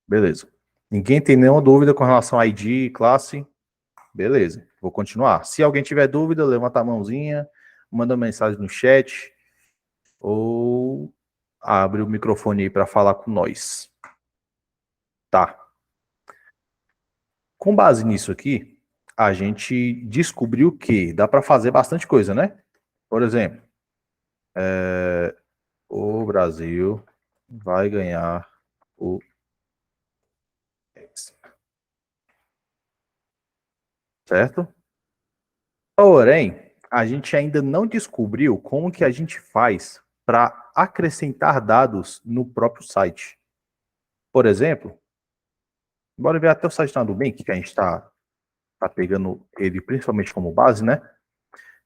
Beleza. Ninguém tem nenhuma dúvida com relação a ID, classe? Beleza. Vou continuar. Se alguém tiver dúvida, levanta a mãozinha, manda mensagem no chat ou abre o microfone aí para falar com nós. Tá. Com base nisso aqui, a gente descobriu que dá para fazer bastante coisa, né? Por exemplo, o Brasil vai ganhar o X, certo? Porém, a gente ainda não descobriu como que a gente faz para acrescentar dados no próprio site. Por exemplo, bora ver até o site da Nubank, que a gente está pegando ele principalmente como base, né?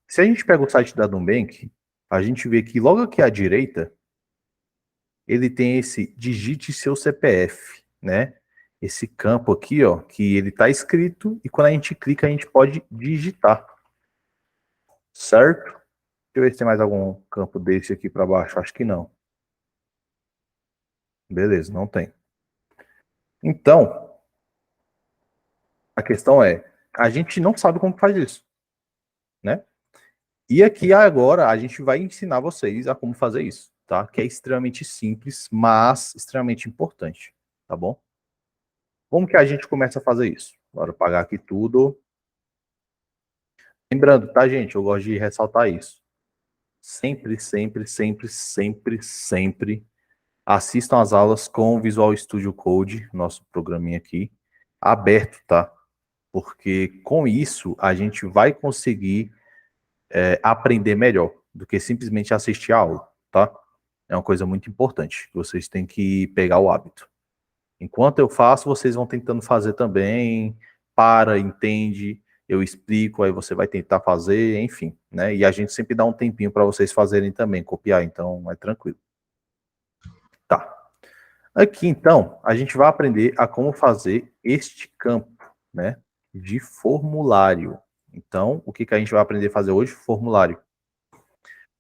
Se a gente pega o site da Nubank, a gente vê que logo aqui à direita, ele tem esse digite seu CPF, né? Esse campo aqui, ó, que ele está escrito e quando a gente clica, a gente pode digitar, certo? Deixa eu ver se tem mais algum campo desse aqui para baixo. Acho que não. Beleza, não tem. Então, a questão é, a gente não sabe como faz isso, né? E aqui agora a gente vai ensinar vocês a como fazer isso, tá? Que é extremamente simples, mas extremamente importante, tá bom? Como que a gente começa a fazer isso? Bora apagar aqui tudo. Lembrando, tá, gente? Eu gosto de ressaltar isso. Sempre, sempre, sempre, sempre, sempre assistam às aulas com o Visual Studio Code, nosso programinha aqui, aberto, tá? Porque com isso a gente vai conseguir aprender melhor do que simplesmente assistir a aula, tá? É uma coisa muito importante, que vocês têm que pegar o hábito. Enquanto eu faço, vocês vão tentando fazer também, para, entende, eu explico, aí você vai tentar fazer, enfim, né? E a gente sempre dá um tempinho para vocês fazerem também, copiar, então é tranquilo. Tá. Aqui, então, a gente vai aprender a como fazer este campo, né, de formulário. Então, o que que a gente vai aprender a fazer hoje? Formulário.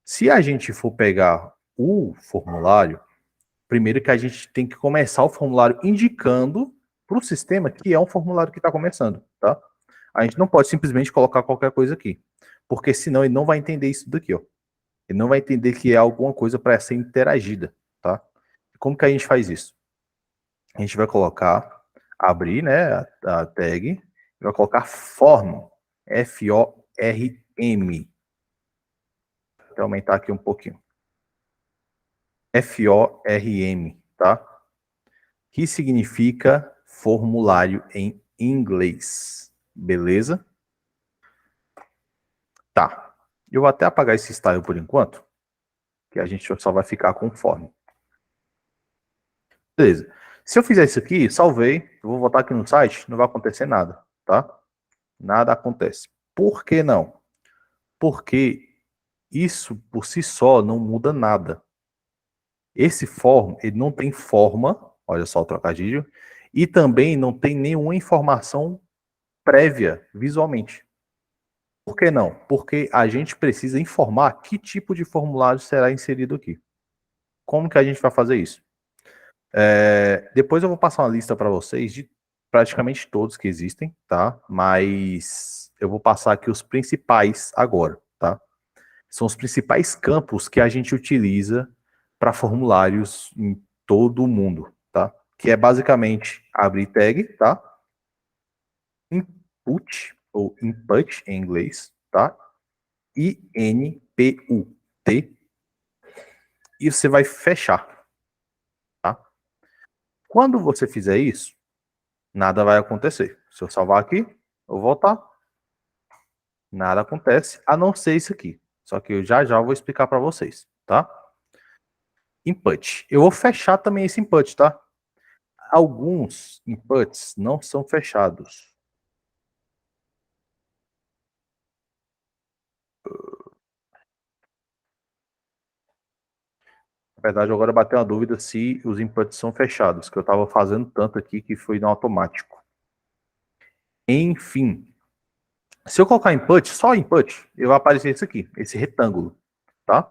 Se a gente for pegar o formulário, primeiro que a gente tem que começar o formulário indicando para o sistema que é um formulário que está começando, tá? A gente não pode simplesmente colocar qualquer coisa aqui, porque senão ele não vai entender isso daqui, ó. Ele não vai entender que é alguma coisa para ser interagida, tá? Como que a gente faz isso? A gente vai colocar, abrir, né, a tag, vai colocar form, F-O-R-M. Vou aumentar aqui um pouquinho. F-O-R-M, tá? Que significa formulário em inglês. Beleza? Tá. Eu vou até apagar esse style por enquanto, que a gente só vai ficar com form. Beleza. Se eu fizer isso aqui, salvei, eu vou voltar aqui no site, não vai acontecer nada, tá? Nada acontece. Por que não? Porque isso por si só não muda nada. Esse form, ele não tem forma, olha só o trocadilho, e também não tem nenhuma informação prévia visualmente. Por que não? Porque a gente precisa informar que tipo de formulário será inserido aqui. Como que a gente vai fazer isso? Depois eu vou passar uma lista para vocês de praticamente todos que existem, tá? Mas eu vou passar aqui os principais agora, tá? São os principais campos que a gente utiliza para formulários em todo o mundo, tá? Que é basicamente abrir tag, tá? Input, ou input em inglês, tá? INPUT. E você vai fechar, tá? Quando você fizer isso, nada vai acontecer. Se eu salvar aqui, eu voltar, nada acontece, a não ser isso aqui. Só que eu já vou explicar para vocês, tá? Input. Eu vou fechar também esse input, tá? Alguns inputs não são fechados. Na verdade, agora bateu uma dúvida se os inputs são fechados, que eu estava fazendo tanto aqui que foi no automático. Enfim, se eu colocar input, só input, eu vai aparecer isso aqui, esse retângulo, tá?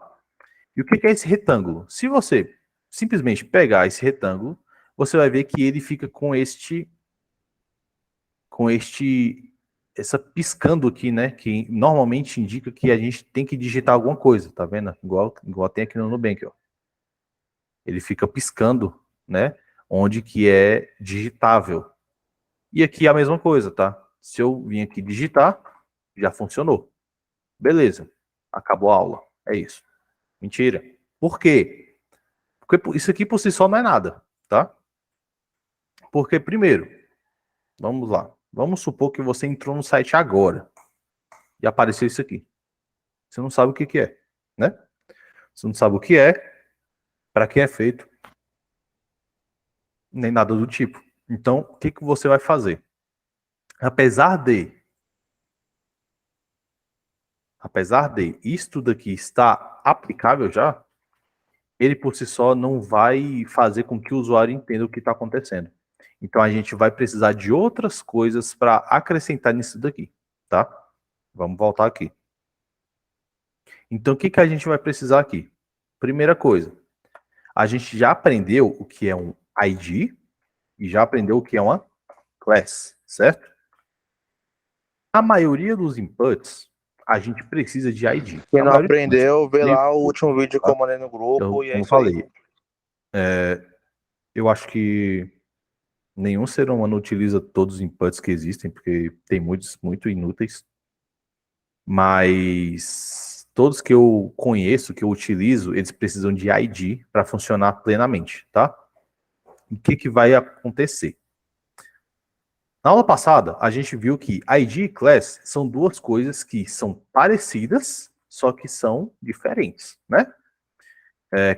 E o que é esse retângulo? Se você simplesmente pegar esse retângulo, você vai ver que ele fica essa piscando aqui, né? Que normalmente indica que a gente tem que digitar alguma coisa, tá vendo? Igual tem aqui no Nubank, ó. Ele fica piscando, né? Onde que é digitável. E aqui é a mesma coisa, tá? Se eu vim aqui digitar, já funcionou. Beleza. Acabou a aula. É isso. Mentira. Por quê? Porque isso aqui por si só não é nada, tá? Porque, primeiro, vamos lá. Vamos supor que você entrou no site agora e apareceu isso aqui. Você não sabe o que que é, né? Você não sabe o que é, para que é feito, nem nada do tipo. Então, o que que você vai fazer? Apesar de isto daqui estar aplicável já, ele por si só não vai fazer com que o usuário entenda o que está acontecendo. Então a gente vai precisar de outras coisas para acrescentar nisso daqui, tá? Vamos voltar aqui. Então o que que a gente vai precisar aqui? Primeira coisa, a gente já aprendeu o que é um ID e já aprendeu o que é uma class, certo? A maioria dos inputs, a gente precisa de ID. Quem A não maioria dos inputs, aprendeu, vê nem lá o todos, último vídeo que tá? eu mandei no grupo e é Como eu isso aí. falei, eu acho que nenhum ser humano utiliza todos os inputs que existem, porque tem muitos muito inúteis. Mas todos que eu conheço, que eu utilizo, eles precisam de ID para funcionar plenamente, tá? O que que vai acontecer? Na aula passada, a gente viu que ID e class são duas coisas que são parecidas, só que são diferentes, né?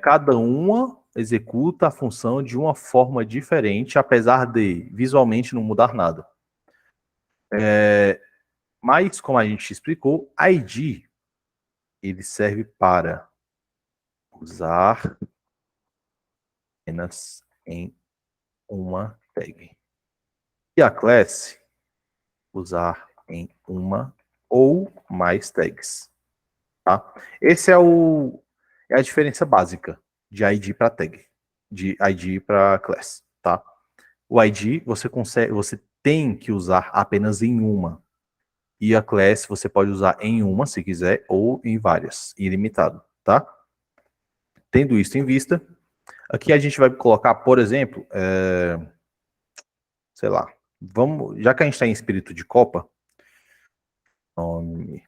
Cada uma executa a função de uma forma diferente, apesar de visualmente não mudar nada. Mas, como a gente explicou, ID ele serve para usar apenas em uma tag. E a class, usar em uma ou mais tags. Tá? Esse é a diferença básica de ID para tag, de ID para class. Tá? O ID você tem que usar apenas em uma. E a class você pode usar em uma, se quiser, ou em várias, ilimitado, tá? Tendo isso em vista, aqui a gente vai colocar, por exemplo, sei lá, já que a gente está em espírito de Copa, nome,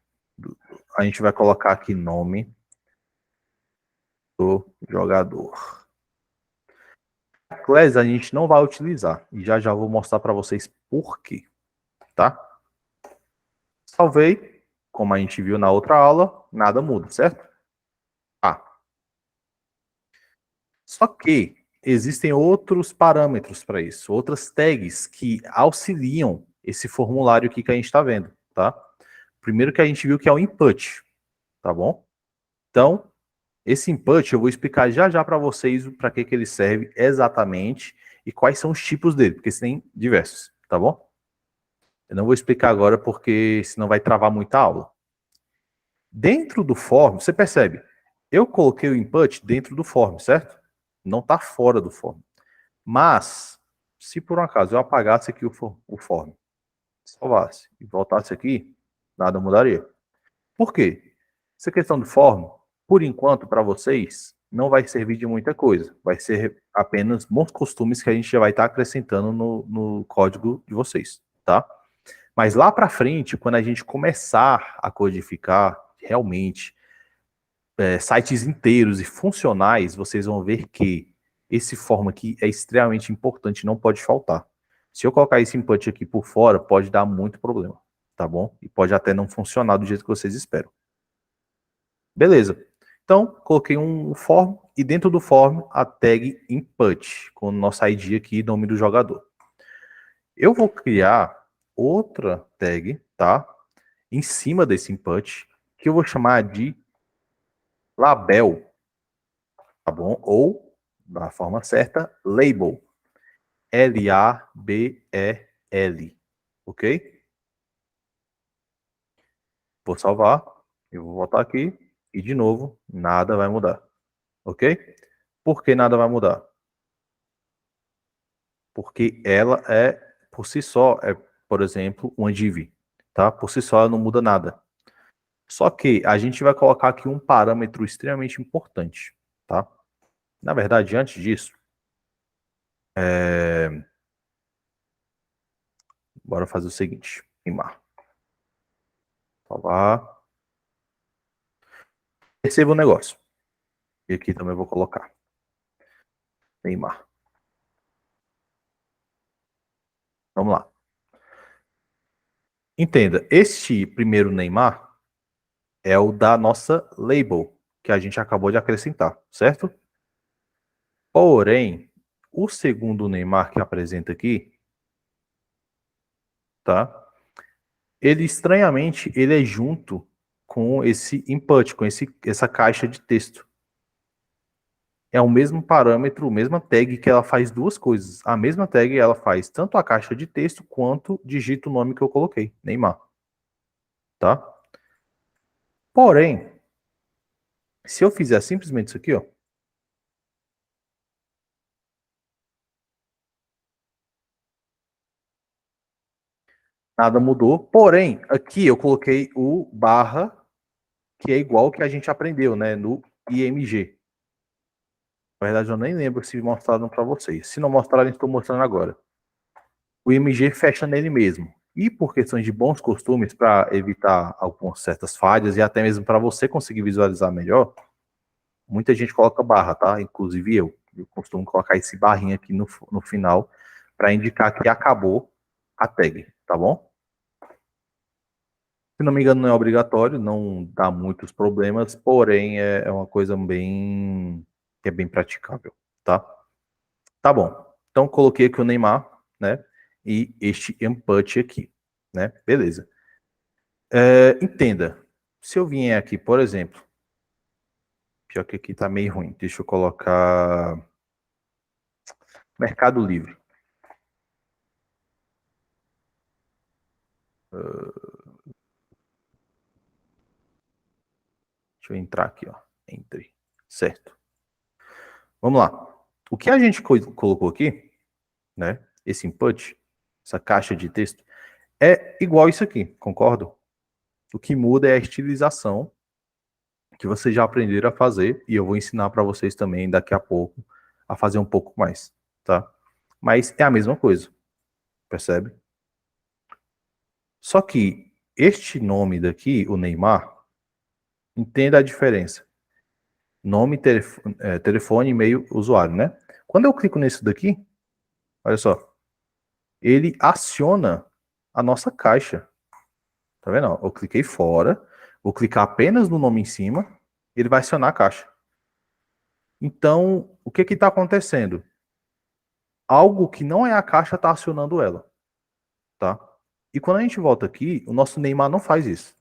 a gente vai colocar aqui nome do jogador. A class a gente não vai utilizar, e já já vou mostrar para vocês por quê, tá? Salvei, como a gente viu na outra aula, nada muda, certo? Ah, só que existem outros parâmetros para isso, outras tags que auxiliam esse formulário aqui que a gente está vendo, tá? Primeiro que a gente viu que é o input, tá bom? Então, esse input eu vou explicar já já para vocês para que ele serve exatamente e quais são os tipos dele, porque tem diversos, tá bom? Eu não vou explicar agora porque senão vai travar muita aula. Dentro do form, você percebe, eu coloquei o input dentro do form, certo? Não está fora do form. Mas, se por um acaso eu apagasse aqui o form, salvasse e voltasse aqui, nada mudaria. Por quê? Essa questão do form, por enquanto, para vocês, não vai servir de muita coisa. Vai ser apenas bons costumes que a gente já vai estar acrescentando no código de vocês, tá? Mas lá para frente, quando a gente começar a codificar realmente sites inteiros e funcionais, vocês vão ver que esse form aqui é extremamente importante, não pode faltar. Se eu colocar esse input aqui por fora, pode dar muito problema, tá bom? E pode até não funcionar do jeito que vocês esperam. Beleza. Então, coloquei um form e dentro do form a tag input, com o nosso ID aqui, nome do jogador. Eu vou criar outra tag, tá? Em cima desse input, que eu vou chamar de label, tá bom? Ou, da forma certa, label. Label, ok? Vou salvar, eu vou voltar aqui e de novo, nada vai mudar, ok? Por que nada vai mudar? Porque ela é, por si só, por exemplo, uma div, tá? Por si só ela não muda nada. Só que a gente vai colocar aqui um parâmetro extremamente importante, tá? Na verdade, antes disso, bora fazer o seguinte, Neymar. Salvar. Perceba o negócio. E aqui também vou colocar Neymar. Vamos lá. Entenda, este primeiro Neymar é o da nossa label, que a gente acabou de acrescentar, certo? Porém, o segundo Neymar que apresenta aqui, tá? Ele estranhamente, ele é junto com esse input, com essa caixa de texto. É o mesmo parâmetro, a mesma tag que ela faz duas coisas. A mesma tag ela faz tanto a caixa de texto quanto digita o nome que eu coloquei, Neymar, tá? Porém, se eu fizer simplesmente isso aqui, ó, nada mudou. Porém, aqui eu coloquei o barra, que é igual ao que a gente aprendeu, né, no IMG. Na verdade, eu nem lembro se mostraram para vocês. Se não mostrarem, estou mostrando agora. O IMG fecha nele mesmo. E por questões de bons costumes, para evitar algumas certas falhas e até mesmo para você conseguir visualizar melhor, muita gente coloca barra, tá? Inclusive eu. Eu costumo colocar esse barrinho aqui no final para indicar que acabou a tag, tá bom? Se não me engano, não é obrigatório, não dá muitos problemas, porém é uma coisa bem que é bem praticável, tá? Tá bom. Então coloquei aqui o Neymar, né? E este input aqui, né? Beleza. Entenda. Se eu vier aqui, por exemplo, pior que aqui tá meio ruim. Deixa eu colocar Mercado Livre. Deixa eu entrar aqui, ó. Entre. Certo. Vamos lá. O que a gente colocou aqui, né? Esse input, essa caixa de texto, é igual isso aqui, concordo? O que muda é a estilização que vocês já aprenderam a fazer e eu vou ensinar para vocês também daqui a pouco a fazer um pouco mais, tá? Mas é a mesma coisa, percebe? Só que este nome daqui, o Neymar, entenda a diferença. Nome, telefone, e-mail, usuário, né? Quando eu clico nesse daqui, olha só, ele aciona a nossa caixa. Tá vendo? Eu cliquei fora, vou clicar apenas no nome em cima, ele vai acionar a caixa. Então, o que que está acontecendo? Algo que não é a caixa está acionando ela, tá? E quando a gente volta aqui, o nosso Neymar não faz isso.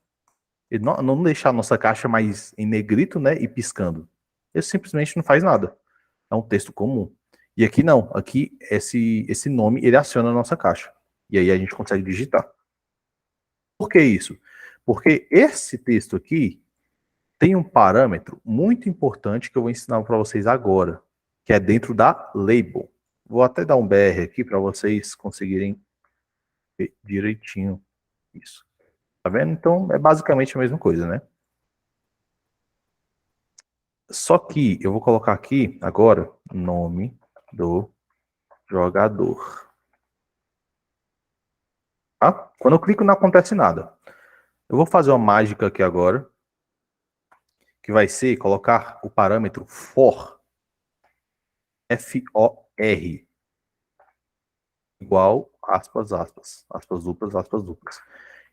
Ele não deixa a nossa caixa mais em negrito, né, e piscando. Ele simplesmente não faz nada. É um texto comum. E aqui não. Aqui, esse nome, ele aciona a nossa caixa. E aí a gente consegue digitar. Por que isso? Porque esse texto aqui tem um parâmetro muito importante que eu vou ensinar para vocês agora, que é dentro da label. Vou até dar um BR aqui para vocês conseguirem ver direitinho isso. Tá vendo? Então é basicamente a mesma coisa, né? Só que eu vou colocar aqui agora nome do jogador. Tá? Quando eu clico não acontece nada. Eu vou fazer uma mágica aqui agora, que vai ser colocar o parâmetro for, F-O-R, igual, aspas, aspas, aspas duplas, aspas duplas.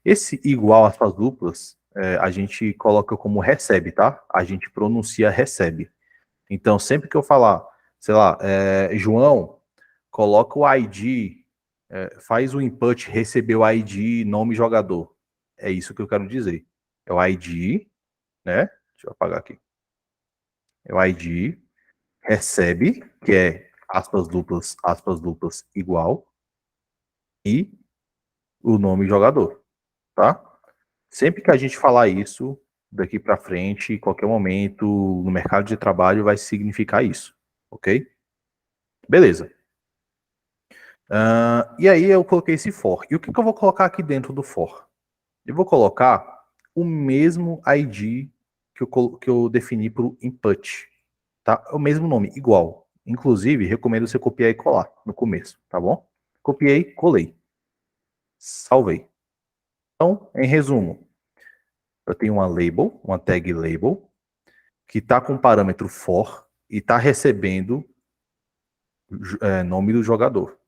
Esse igual, aspas duplas, a gente coloca como recebe, tá? A gente pronuncia recebe. Então, sempre que eu falar, sei lá, João, coloca o ID, faz o input, recebeu o ID, nome jogador. É isso que eu quero dizer. É o ID, né? Deixa eu apagar aqui. É o ID, recebe, que é aspas duplas, igual, e o nome jogador, tá? Sempre que a gente falar isso, daqui para frente, em qualquer momento, no mercado de trabalho, vai significar isso, ok? Beleza. E aí eu coloquei esse for. E o que eu vou colocar aqui dentro do for? Eu vou colocar o mesmo ID que eu defini para o input, tá? É o mesmo nome, igual. Inclusive, recomendo você copiar e colar no começo, tá bom? Copiei, colei. Salvei. Então, em resumo, eu tenho uma label, uma tag label, que está com o parâmetro for e está recebendo nome do jogador.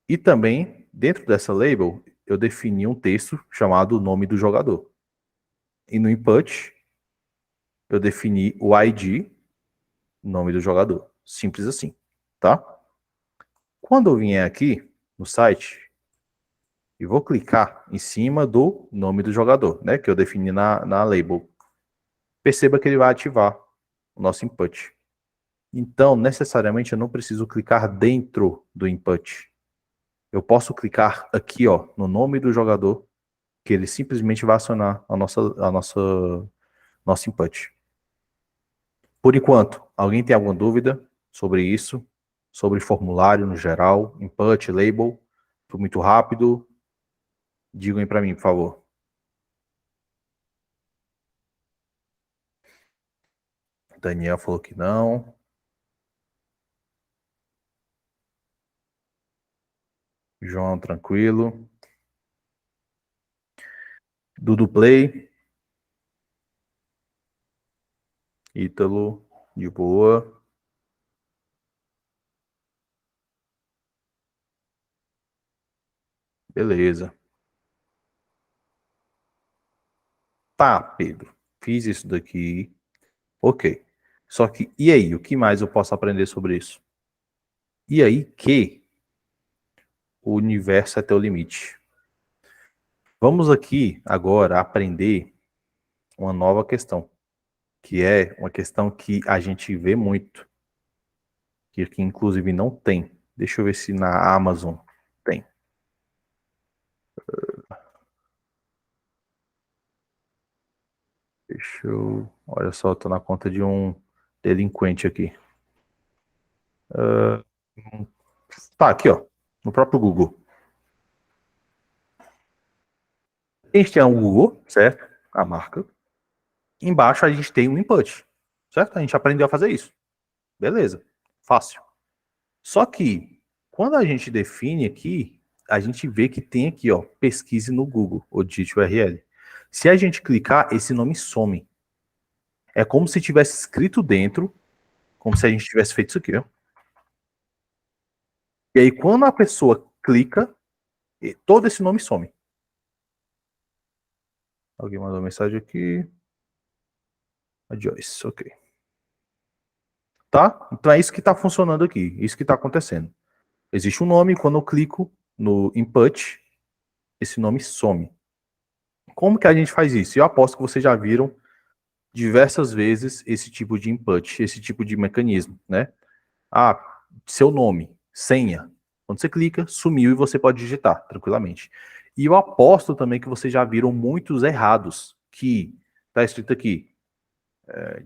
E também, dentro dessa label, eu defini um texto chamado nome do jogador. E no input, eu defini o ID, nome do jogador. Simples assim, tá? Quando eu vier aqui no site e vou clicar em cima do nome do jogador, né, que eu defini na label, perceba que ele vai ativar o nosso input. Então, necessariamente, eu não preciso clicar dentro do input. Eu posso clicar aqui, ó, no nome do jogador, que ele simplesmente vai acionar nosso input. Por enquanto, alguém tem alguma dúvida sobre isso? Sobre formulário no geral, input, label? Foi muito rápido? Digam aí para mim, por favor. Daniel falou que não. João, tranquilo. Dudu Play. Ítalo, de boa. Beleza. Tá, Pedro. Fiz isso daqui. Ok. Só que, e aí? O que mais eu posso aprender sobre isso? E aí que o universo é teu limite. Vamos aqui agora aprender uma nova questão, que é uma questão que a gente vê muito, que aqui inclusive não tem. Deixa eu ver se na Amazon tem. Deixa eu. Olha só, eu tô na conta de um delinquente aqui. Tá, aqui, ó. No próprio Google. A gente tem o Google, certo? A marca. Embaixo a gente tem o input, certo? A gente aprendeu a fazer isso. Beleza. Fácil. Só que, quando a gente define aqui, a gente vê que tem aqui, ó, pesquise no Google, ou digite URL. Se a gente clicar, esse nome some. É como se tivesse escrito dentro, como se a gente tivesse feito isso aqui, ó. E aí, quando a pessoa clica, todo esse nome some. Alguém mandou mensagem aqui. A Joyce, ok. Tá? Então é isso que está funcionando aqui, isso que está acontecendo. Existe um nome, quando eu clico no input, esse nome some. Como que a gente faz isso? Eu aposto que vocês já viram diversas vezes esse tipo de input, esse tipo de mecanismo, né? Ah, seu nome, senha. Quando você clica, sumiu e você pode digitar tranquilamente. E eu aposto também que vocês já viram muitos errados, que está escrito aqui,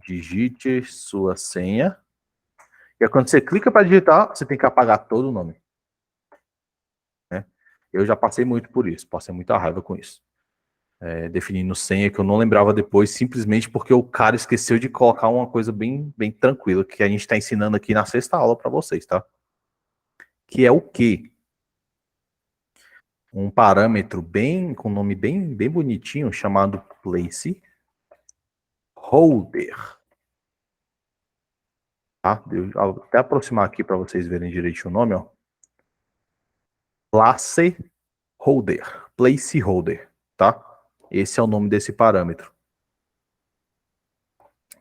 digite sua senha. E aí, quando você clica para digitar, você tem que apagar todo o nome. Né? Eu já passei muito por isso, passei muita raiva com isso. Definindo senha que eu não lembrava depois, simplesmente porque o cara esqueceu de colocar uma coisa bem, bem tranquila, que a gente está ensinando aqui na sexta aula para vocês, tá? Que é o quê? Um parâmetro bem, com nome bem, bem bonitinho, chamado placeholder. Tá? Vou até aproximar aqui para vocês verem direitinho o nome, ó. Placeholder, tá? Esse é o nome desse parâmetro.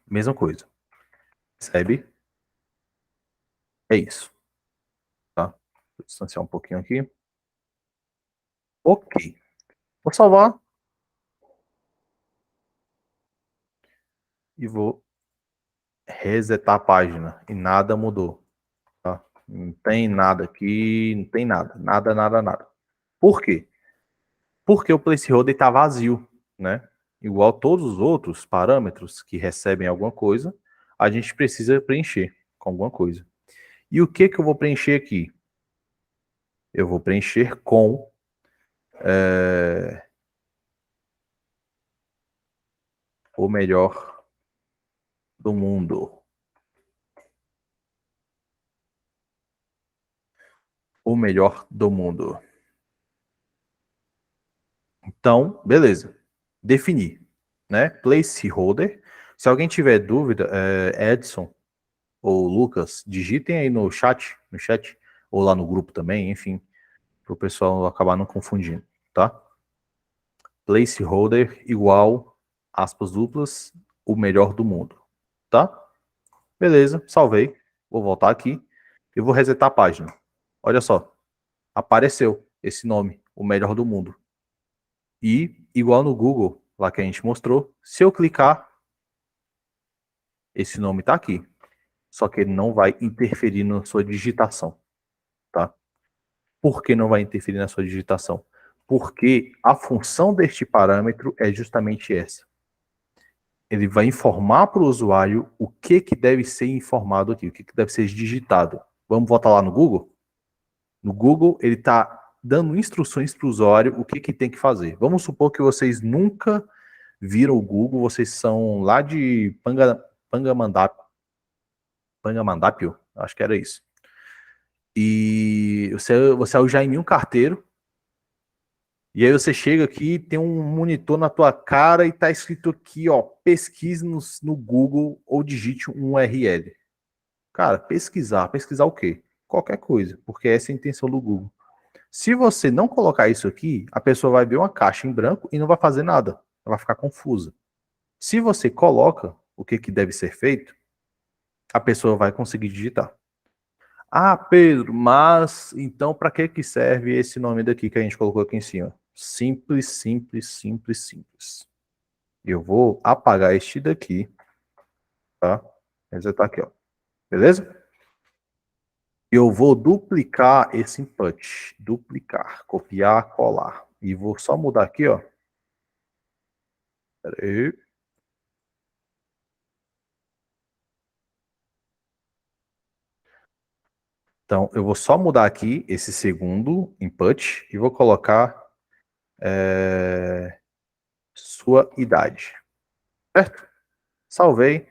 Mesma coisa. Percebe? É isso, tá? Vou distanciar um pouquinho aqui. Ok. Vou salvar e vou resetar a página. E nada mudou, tá? Não tem nada aqui, não tem nada. Nada, nada, nada. Por quê? Porque o placeholder está vazio, né? Igual todos os outros parâmetros que recebem alguma coisa, a gente precisa preencher. com alguma coisa. E o que eu vou preencher aqui? Eu vou preencher com o melhor do mundo. O melhor do mundo. Então, beleza. Definir, né? Placeholder. Se alguém tiver dúvida, Edson ou Lucas, digitem aí no chat, ou lá no grupo também, enfim, para o pessoal acabar não confundindo, tá? Placeholder igual, aspas duplas, o melhor do mundo, tá? Beleza, salvei. Vou voltar aqui e vou resetar a página. Olha só, apareceu esse nome, o melhor do mundo. E, igual no Google, lá que a gente mostrou, se eu clicar, esse nome está aqui. Só que ele não vai interferir na sua digitação, tá? Por que não vai interferir na sua digitação? Porque a função deste parâmetro é justamente essa. Ele vai informar para o usuário o que deve ser informado aqui, o que deve ser digitado. Vamos voltar lá no Google? No Google, ele está dando instruções para o usuário o que tem que fazer. Vamos supor que vocês nunca viram o Google, vocês são lá de Pangamandapio, acho que era isso. E você é o Jaiminho Carteiro, e aí você chega aqui, tem um monitor na tua cara e tá escrito aqui, ó, pesquise no Google ou digite um URL. Cara, pesquisar o quê? Qualquer coisa, porque essa é a intenção do Google. Se você não colocar isso aqui, a pessoa vai ver uma caixa em branco e não vai fazer nada. Ela vai ficar confusa. Se você coloca o que deve ser feito, a pessoa vai conseguir digitar. Ah, Pedro, mas então para que serve esse nome daqui que a gente colocou aqui em cima? Simples, simples, simples, simples. Eu vou apagar este daqui, tá? Resetar aqui, ó. Beleza? Eu vou duplicar esse input. Duplicar, copiar, colar. E vou só mudar aqui, ó. Pera aí. Então, eu vou só mudar aqui esse segundo input e vou colocar sua idade. Certo? Salvei.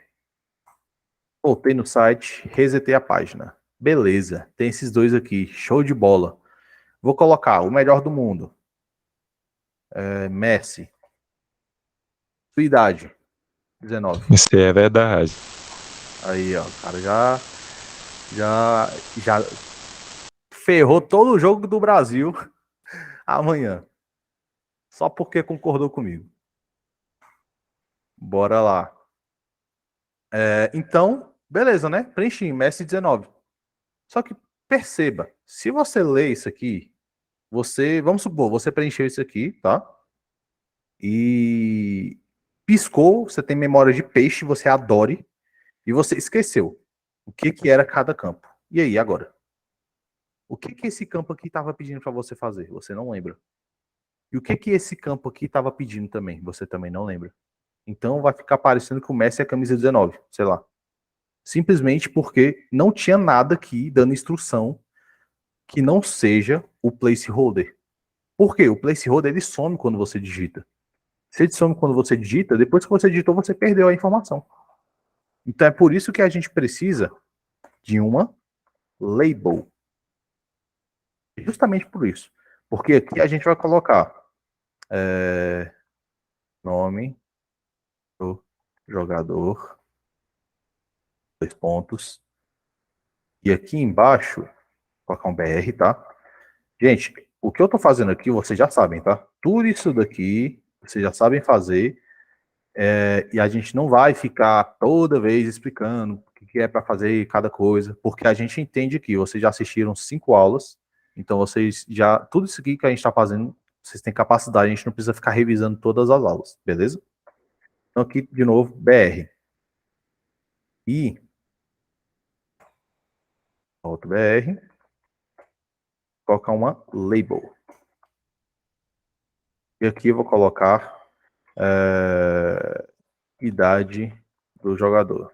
Voltei no site, resetei a página. Beleza, tem esses dois aqui, show de bola. Vou colocar o melhor do mundo. Messi. Sua idade, 19. Isso é verdade. Aí, ó, o cara já ferrou todo o jogo do Brasil amanhã. Só porque concordou comigo. Bora lá. Então, beleza, né? Preenchi, Messi 19. Só que perceba, se você ler isso aqui, vamos supor, você preencheu isso aqui, tá? E piscou, você tem memória de peixe, você adore, e você esqueceu o que era cada campo. E aí, agora? O que esse campo aqui estava pedindo para você fazer? Você não lembra. E o que esse campo aqui estava pedindo também? Você também não lembra. Então vai ficar parecendo que o Messi é a camisa 19, sei lá. Simplesmente porque não tinha nada aqui dando instrução que não seja o placeholder. Por quê? O placeholder ele some quando você digita. Se ele some quando você digita, depois que você digitou, você perdeu a informação. Então é por isso que a gente precisa de uma label. Justamente por isso. Porque aqui a gente vai colocar nome do jogador, 2 pontos. E aqui embaixo, colocar um BR, tá? Gente, o que eu tô fazendo aqui, vocês já sabem, tá? Tudo isso daqui, vocês já sabem fazer. E a gente não vai ficar toda vez explicando o que é para fazer cada coisa, porque a gente entende que vocês já assistiram 5 aulas, então vocês já, tudo isso aqui que a gente está fazendo, vocês têm capacidade, a gente não precisa ficar revisando todas as aulas, beleza? Então aqui, de novo, BR. E, outro BR, colocar uma label. E aqui eu vou colocar idade do jogador.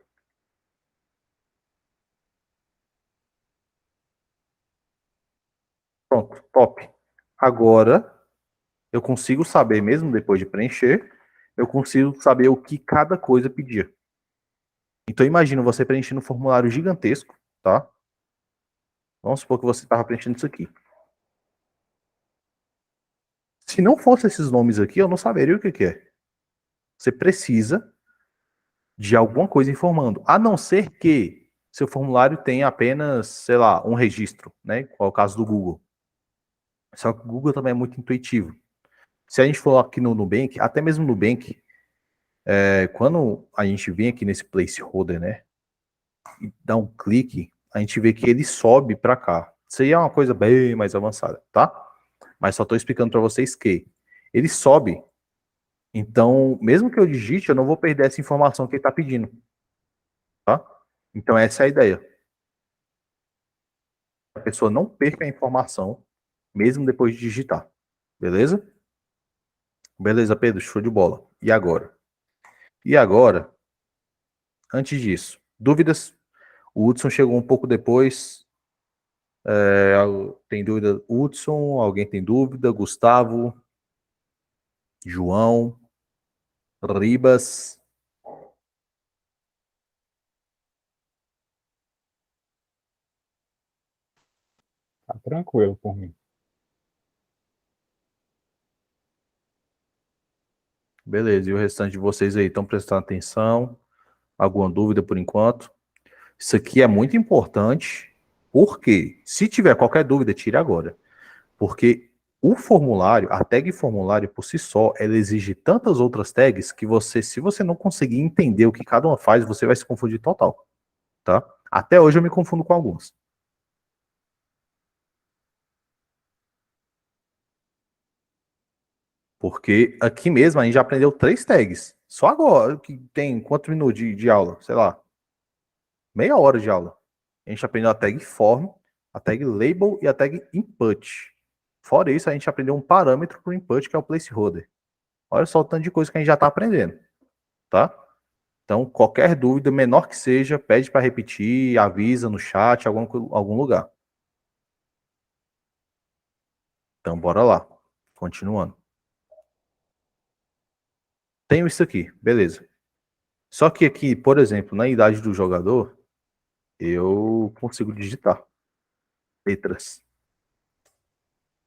Pronto, top. Agora, eu consigo saber, mesmo depois de preencher, eu consigo saber o que cada coisa pedia. Então, imagina você preenchendo um formulário gigantesco, tá? Vamos supor que você estava preenchendo isso aqui. Se não fosse esses nomes aqui, eu não saberia o que que é. Você precisa de alguma coisa informando, a não ser que seu formulário tenha apenas, sei lá, um registro, né? Qual é o caso do Google. Só que o Google também é muito intuitivo. Se a gente for aqui no Nubank, até mesmo no Nubank, quando a gente vem aqui nesse placeholder, né, e dá um clique, a gente vê que ele sobe para cá. Isso aí é uma coisa bem mais avançada, tá? Mas só estou explicando para vocês que ele sobe. Então, mesmo que eu digite, eu não vou perder essa informação que ele está pedindo, tá? Então, essa é a ideia. A pessoa não perca a informação, mesmo depois de digitar. Beleza? Beleza, Pedro, show de bola. E agora? E agora, antes disso, dúvidas? O Hudson chegou um pouco depois. Tem dúvida? Hudson, alguém tem dúvida? Gustavo, João, Ribas. Tá tranquilo por mim. Beleza, e o restante de vocês aí estão prestando atenção? Alguma dúvida por enquanto? Isso aqui é muito importante, porque se tiver qualquer dúvida, tire agora. Porque o formulário, a tag formulário por si só, ela exige tantas outras tags que você, se você não conseguir entender o que cada uma faz, você vai se confundir total, tá? Até hoje eu me confundo com algumas. Porque aqui mesmo a gente já aprendeu 3 tags. Só agora, que tem quantos minutos de aula? Sei lá, meia hora de aula. A gente aprendeu a tag form, a tag label e a tag input. Fora isso, a gente aprendeu um parâmetro para o input, que é o placeholder. Olha só o tanto de coisa que a gente já está aprendendo, tá? Então, qualquer dúvida, menor que seja, pede para repetir, avisa no chat, algum lugar. Então, bora lá. Continuando. Tenho isso aqui, beleza. Só que aqui, por exemplo, na idade do jogador, eu consigo digitar letras.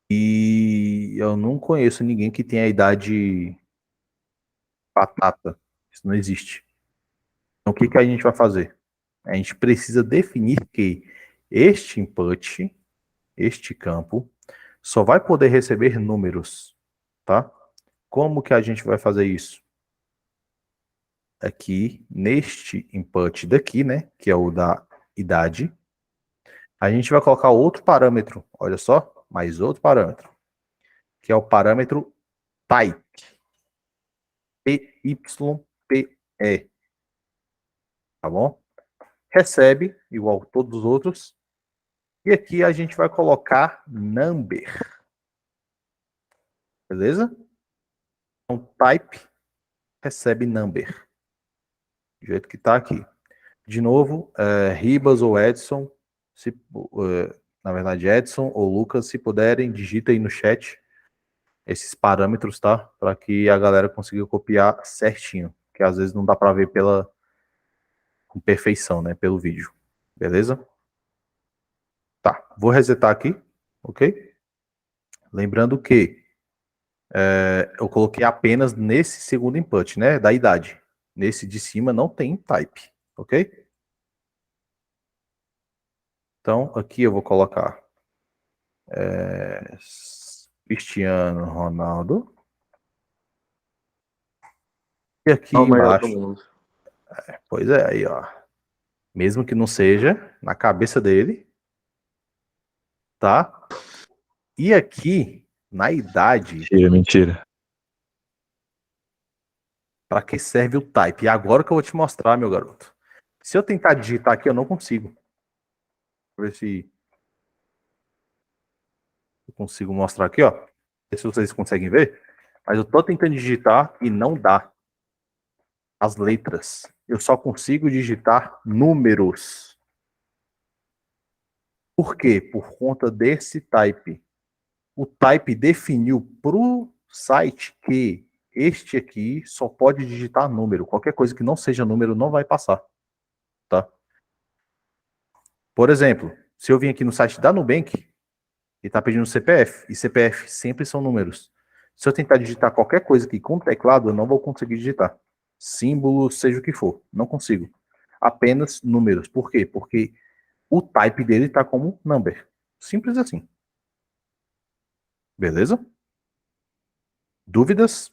E eu não conheço ninguém que tenha a idade batata. Isso não existe. Então, o que que a gente vai fazer? A gente precisa definir que este input, este campo, só vai poder receber números, tá? Como que a gente vai fazer isso? Aqui, neste input daqui, né, que é o da idade, a gente vai colocar outro parâmetro, olha só, mais outro parâmetro, que é o parâmetro type, P-Y-P-E, tá bom? Recebe, igual todos os outros, e aqui a gente vai colocar number, beleza? Então, type recebe number, do jeito que está aqui. De novo, Ribas ou Edson, na verdade Edson ou Lucas, se puderem, digita aí no chat esses parâmetros, tá? Para que a galera consiga copiar certinho, que às vezes não dá para ver pela com perfeição, né, pelo vídeo. Beleza? Tá, vou resetar aqui, ok? Lembrando que eu coloquei apenas nesse segundo input, né, da idade. Nesse de cima não tem type, ok? Então, aqui eu vou colocar Cristiano Ronaldo. E aqui É o maior do embaixo, mundo. pois é, aí ó, mesmo que não seja, na cabeça dele, tá? E aqui, na idade, Mentira, mentira. para que serve o type? E agora que eu vou te mostrar, meu garoto. Se eu tentar digitar aqui, eu não consigo. Vou ver se eu consigo mostrar aqui, ó. Não sei se vocês conseguem ver, mas eu tô tentando digitar e não dá as letras. Eu só consigo digitar números. Por quê? Por conta desse type. o type definiu para o site que este aqui só pode digitar número. Qualquer coisa que não seja número não vai passar, tá? Por exemplo, se eu vim aqui no site da Nubank e está pedindo CPF, e CPF sempre são números. Se eu tentar digitar qualquer coisa aqui com teclado, eu não vou conseguir digitar. Símbolo, seja o que for, não consigo. Apenas números. Por quê? Porque o type dele está como number. Simples assim. Beleza? Dúvidas?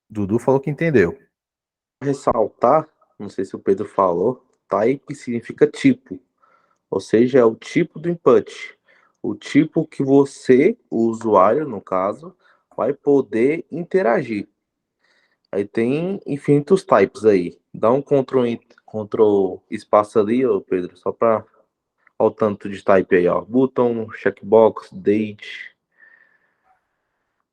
Dudu falou que entendeu. Ressaltar, não sei se o Pedro falou, type significa tipo, ou seja, é o tipo do input, o tipo que você, o usuário, no caso, vai poder interagir. Aí tem infinitos types aí. Dá um Ctrl espaço ali, ó, Pedro, só para o tanto de type aí, ó. Button, checkbox, date,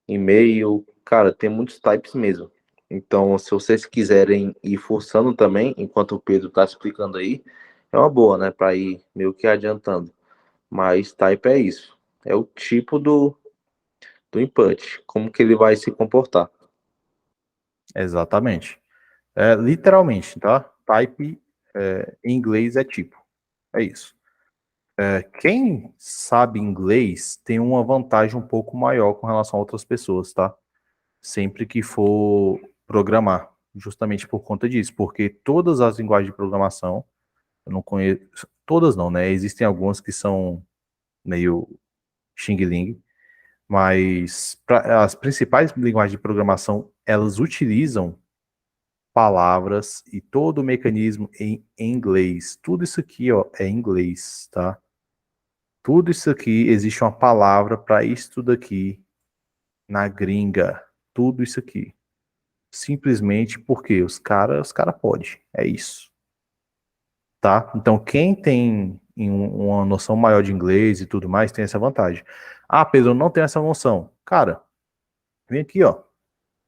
e-mail, cara, tem muitos types mesmo. Então, se vocês quiserem ir forçando também, enquanto o Pedro tá explicando aí, é uma boa, né, para ir meio que adiantando. Mas type é isso, é o tipo do input, como que ele vai se comportar. Exatamente. Literalmente, tá? Type em inglês é tipo. É isso. Quem sabe inglês tem uma vantagem um pouco maior com relação a outras pessoas, tá? Sempre que for programar, justamente por conta disso, porque todas as linguagens de programação, eu não conheço, todas não, né? Existem algumas que são meio xing-ling, mas as principais linguagens de programação, elas utilizam palavras e todo o mecanismo em inglês. Tudo isso aqui, ó, é inglês, tá? Tudo isso aqui, existe uma palavra para isso tudo aqui na gringa. Tudo isso aqui. Simplesmente porque os cara pode. É isso. Tá? Então, quem tem uma noção maior de inglês e tudo mais, tem essa vantagem. Ah, Pedro, não tem essa noção. Cara, vem aqui, ó.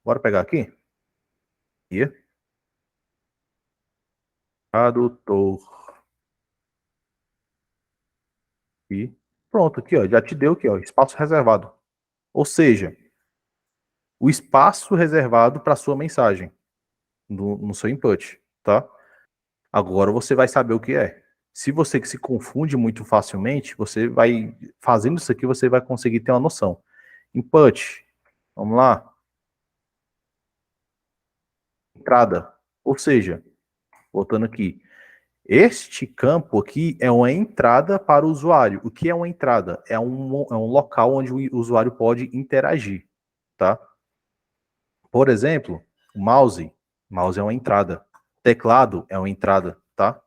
Bora pegar aqui. Aqui. Tradutor. E pronto, aqui, ó. Já te deu aqui, ó. Espaço reservado. Ou seja, o espaço reservado para sua mensagem no seu input, tá? Agora você vai saber o que é. Se você que se confunde muito facilmente, você vai fazendo isso aqui, você vai conseguir ter uma noção. Input, vamos lá. Entrada, ou seja, voltando aqui, este campo aqui é uma entrada para o usuário. O que é uma entrada? É um local onde o usuário pode interagir, tá? Por exemplo, o mouse é uma entrada. Teclado é uma entrada, tá?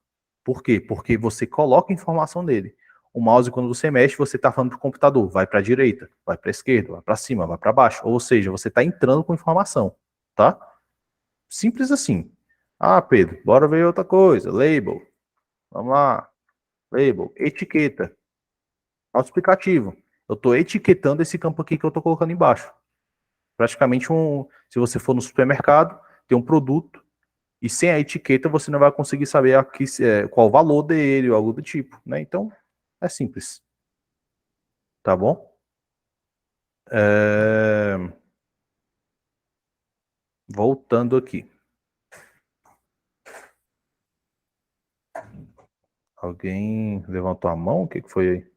Por quê? Porque você coloca informação nele. O mouse, quando você mexe, você está falando para o computador, vai para a direita, vai para a esquerda, vai para cima, vai para baixo. Ou seja, você está entrando com informação, tá? Simples assim. Ah, Pedro, bora ver outra coisa. Label. Vamos lá. Label. Etiqueta. Autoexplicativo. Eu estou etiquetando esse campo aqui que eu estou colocando embaixo. Praticamente se você for no supermercado, tem um produto e sem a etiqueta você não vai conseguir saber aqui, qual o valor dele ou algo do tipo, né? Então, é simples. Tá bom? Voltando aqui. Alguém levantou a mão? O que foi aí?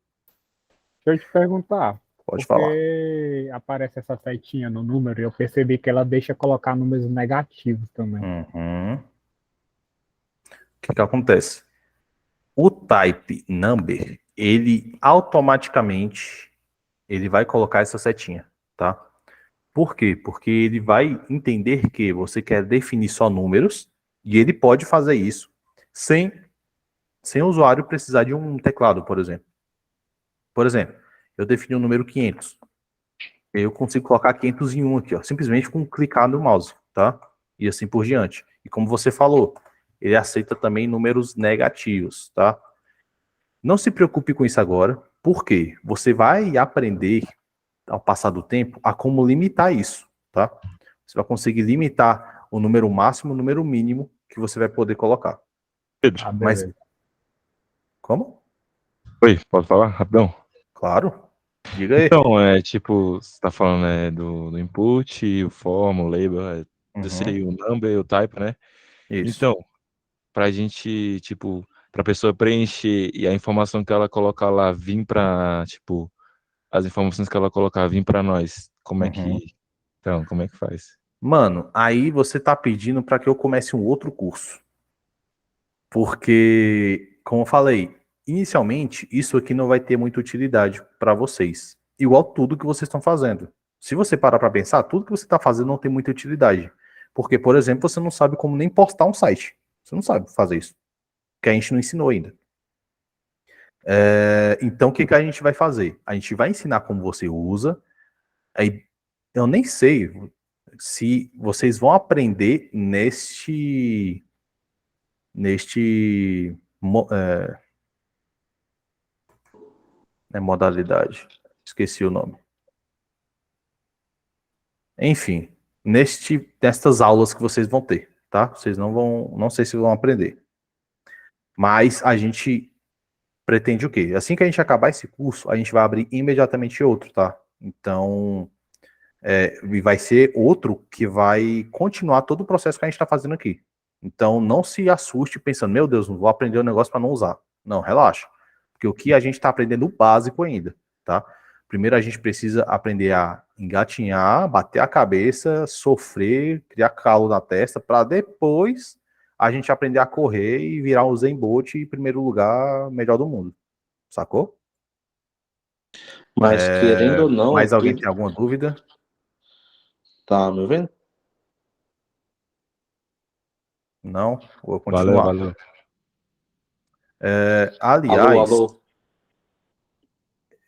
Deixa eu te perguntar, Pode falar. porque aparece essa setinha no número e eu percebi que ela deixa colocar números negativos também. Uhum. O que acontece? O type number, ele automaticamente ele vai colocar essa setinha, tá? Por quê? Porque ele vai entender que você quer definir só números e ele pode fazer isso sem, sem o usuário precisar de um teclado, por exemplo. Por exemplo, eu defini o número 500. Eu consigo colocar 501 aqui, ó, simplesmente com clicar no mouse, tá? E assim por diante. E como você falou, ele aceita também números negativos, tá? Não se preocupe com isso agora, porque você vai aprender, ao passar do tempo, a como limitar isso, tá? Você vai conseguir limitar o número máximo, o número mínimo que você vai poder colocar. Pedro. Ah, Mas, beleza. como? Oi, pode falar rapidão? Claro. Diga aí. Então, tipo, você tá falando do input, o form, o label, Uhum, o number e o type, né? isso. Então, pra gente, tipo, pra pessoa preencher e a informação que ela colocar lá vir pra, tipo, as informações que ela colocar vir pra nós, Uhum. como é que faz? Mano, aí você tá pedindo para que eu comece um outro curso. Porque, como eu falei, inicialmente, isso aqui não vai ter muita utilidade para vocês. Igual tudo que vocês estão fazendo. Se você parar para pensar, tudo que você está fazendo não tem muita utilidade. Porque, por exemplo, você não sabe como nem postar um site. Você não sabe fazer isso. Porque a gente não ensinou ainda. Então, o que, que a gente vai fazer? A gente vai ensinar como você usa. Aí, eu nem sei se vocês vão aprender neste modalidade. Esqueci o nome. Enfim, nestas aulas que vocês vão ter, tá? Vocês não sei se vão aprender. Mas a gente pretende o quê? Assim que a gente acabar esse curso, a gente vai abrir imediatamente outro, tá? Então, vai ser outro que vai continuar todo o processo que a gente está fazendo aqui. Então, não se assuste pensando, meu Deus, não vou aprender o negócio para não usar. Não, relaxa. Porque o que a gente está aprendendo o básico ainda, tá? Primeiro a gente precisa aprender a engatinhar, bater a cabeça, sofrer, criar calo na testa, para depois a gente aprender a correr e virar o Zen Bolt em primeiro lugar, melhor do mundo. Sacou? Mas querendo ou não, Mais alguém tudo. tem alguma dúvida? Tá me ouvindo? Não? Vou Valeu, continuar. valeu. Alô, Aliás, alô.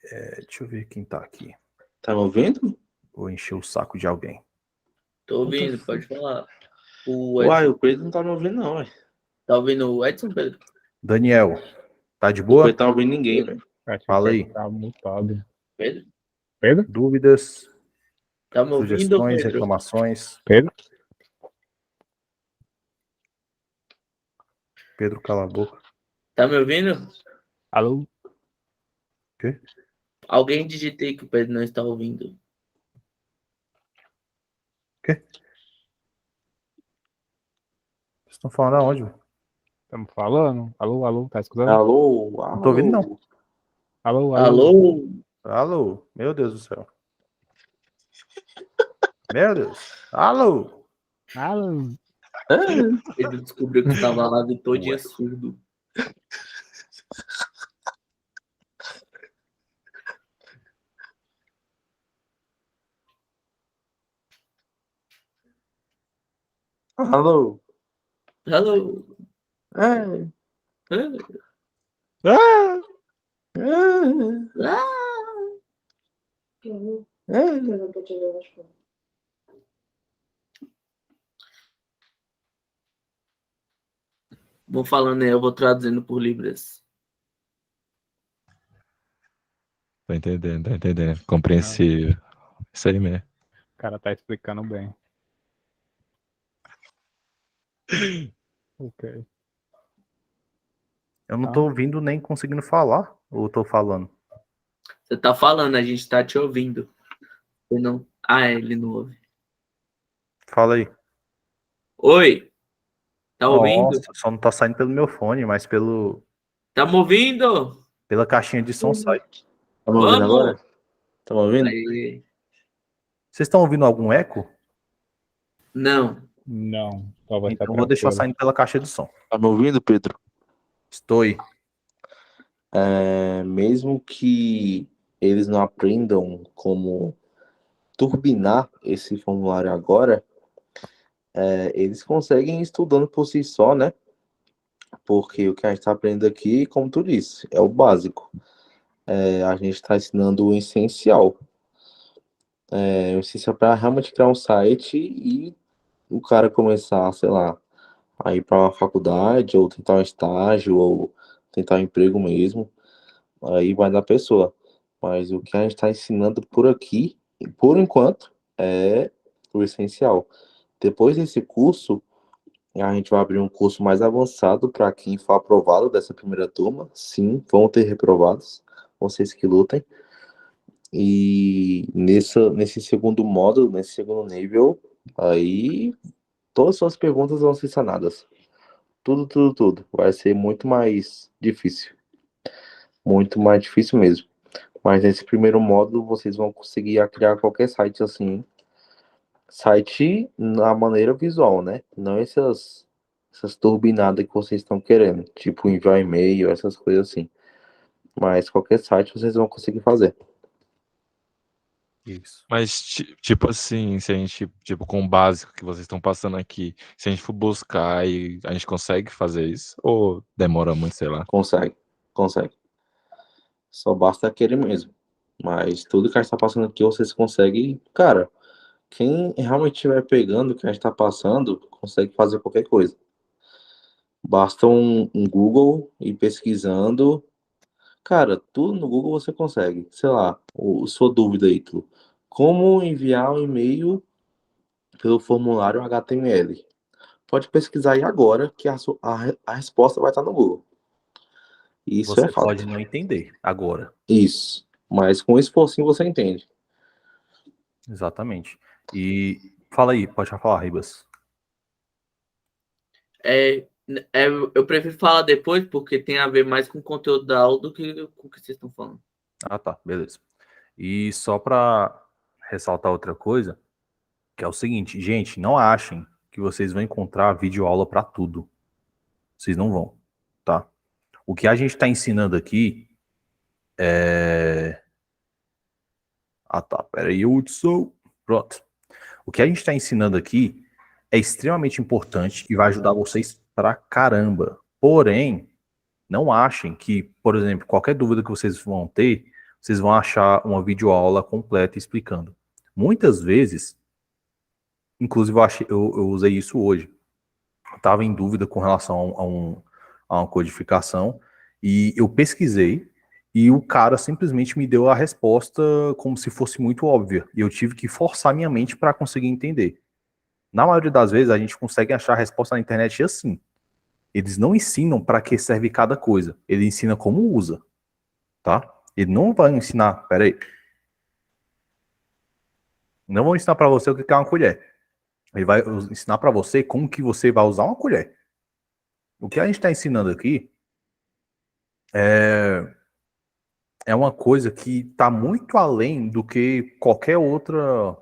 deixa eu ver quem tá aqui. Tá me ouvindo? Vou encher o saco de alguém. Tô ouvindo, pode falar. O Uai, Edson, o Pedro não tá me ouvindo, não, ué. tá ouvindo o Edson, Pedro? Daniel, tá de O boa? Pedro tá ouvindo ninguém, velho. Acho Fala que aí. tá mutado. Pedro? Pedro? Dúvidas, Tá me ouvindo, sugestões, Pedro? reclamações? Pedro? Pedro, cala a boca. Tá me ouvindo? Alô? Quê? Alguém digitei que o Pedro não está ouvindo. Quê? Vocês estão falando aonde, velho? Estamos falando? Alô, alô, tá escutando? Alô, Não tô ouvindo, não. Alô, alô. Alô? Alô? Meu Deus do céu. Meu Deus. Alô? Alô. Pedro descobriu que estava lá de todinha Ué. surdo. Alô. Alô? É, Hã? Ah! é, Ah! é. Vou falando aí, eu vou traduzindo por Libras. Tô entendendo. Compreensível. Isso aí mesmo. O cara tá explicando bem. Ok. Eu não tô ouvindo nem conseguindo falar. Ou tô falando? Você tá falando, a gente tá te ouvindo. Ele não... Ah, ele não ouve. Fala aí. Oi? Tá ouvindo? Nossa, só não tá saindo pelo meu fone, mas Tá me ouvindo? pela caixinha de som sai. Tá me ouvindo Vamos! agora? Tá me ouvindo? Aí. Vocês estão ouvindo algum eco? Não. Não, só vai estar Então vou deixar tranquilo. saindo pela caixa de som. Tá me ouvindo, Pedro? Estou aí. Mesmo que eles não aprendam como turbinar esse formulário agora, eles conseguem ir estudando por si só, né? Porque o que a gente está aprendendo aqui, como tu disse, é o básico. A gente está ensinando o essencial. O essencial para realmente criar um site e o cara começar, sei lá, a ir para uma faculdade, ou tentar um estágio, ou tentar um emprego mesmo. Aí vai da pessoa. Mas o que a gente está ensinando por aqui, por enquanto, é o essencial. Depois desse curso, a gente vai abrir um curso mais avançado para quem for aprovado dessa primeira turma. Sim, vão ter reprovados, vocês que lutem. E nesse segundo módulo, nesse segundo nível, aí todas as suas perguntas vão ser sanadas. Tudo, tudo, tudo. Vai ser muito mais difícil. Muito mais difícil mesmo. Mas nesse primeiro módulo, vocês vão conseguir criar qualquer site assim. Site na maneira visual, né? Não essas turbinadas que vocês estão querendo. Tipo enviar e-mail, essas coisas assim. Mas qualquer site vocês vão conseguir fazer. Isso. Mas, tipo assim, se a gente, tipo, com o básico que vocês estão passando aqui, se a gente for buscar e a gente consegue fazer isso? Ou demora muito, sei lá? Consegue, consegue. Só basta querer mesmo. Mas tudo que a gente tá passando aqui, vocês conseguem. Cara, quem realmente estiver pegando o que a gente tá passando, consegue fazer qualquer coisa. Basta um Google e pesquisando. Cara, tudo no Google você consegue. Sei lá, sua dúvida aí, tu. Como enviar um e-mail pelo formulário HTML? Pode pesquisar aí agora que a resposta vai estar no Google. Isso é Você pode fato. não entender agora. Isso. Mas com esforcinho você entende. Exatamente. E fala aí, pode falar, Ribas. Eu prefiro falar depois, porque tem a ver mais com o conteúdo da aula do que com o que vocês estão falando. Ah, tá, beleza. E só para ressaltar outra coisa, que é o seguinte, gente, não achem que vocês vão encontrar videoaula para tudo. Vocês não vão, tá? O que a gente está ensinando aqui é... Ah, tá, peraí, Hudson. Pronto. O que a gente está ensinando aqui é extremamente importante e vai ajudar vocês pra caramba. Porém, não achem que, por exemplo, qualquer dúvida que vocês vão ter, vocês vão achar uma videoaula completa explicando. Muitas vezes, inclusive eu usei isso hoje, eu estava em dúvida com relação a uma codificação e eu pesquisei e o cara simplesmente me deu a resposta como se fosse muito óbvia e eu tive que forçar minha mente para conseguir entender. Na maioria das vezes a gente consegue achar a resposta na internet assim. Eles não ensinam para que serve cada coisa, ele ensina como usa, tá? Ele não vai ensinar, peraí, não vou ensinar para você o que é uma colher. Ele vai ensinar para você como que você vai usar uma colher. O que a gente está ensinando aqui é, é uma coisa que está muito além do que qualquer outra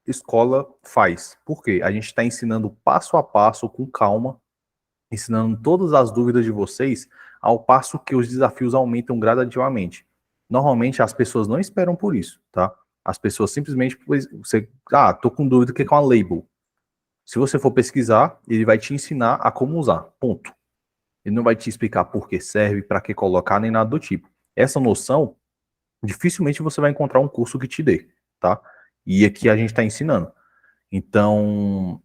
escola faz. Por quê? A gente está ensinando passo a passo, com calma, ensinando todas as dúvidas de vocês, ao passo que os desafios aumentam gradativamente. Normalmente as pessoas não esperam por isso, tá? As pessoas simplesmente, tô com dúvida do que é uma label. Se você for pesquisar, ele vai te ensinar a como usar, ponto. Ele não vai te explicar por que serve, para que colocar, nem nada do tipo. Essa noção, dificilmente você vai encontrar um curso que te dê, tá? E aqui a gente está ensinando. Então,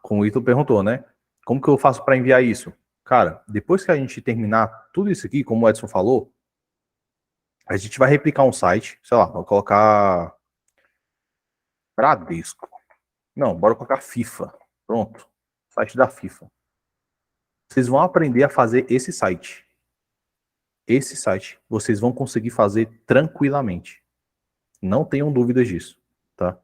como o Ito perguntou, né? Como que eu faço para enviar isso? Cara, depois que a gente terminar tudo isso aqui, como o Edson falou, a gente vai replicar um site, sei lá, vou colocar Bradesco. Não, bora colocar FIFA. Pronto. Site da FIFA. Vocês vão aprender a fazer esse site. Esse site vocês vão conseguir fazer tranquilamente. Não tenham dúvidas disso, tá?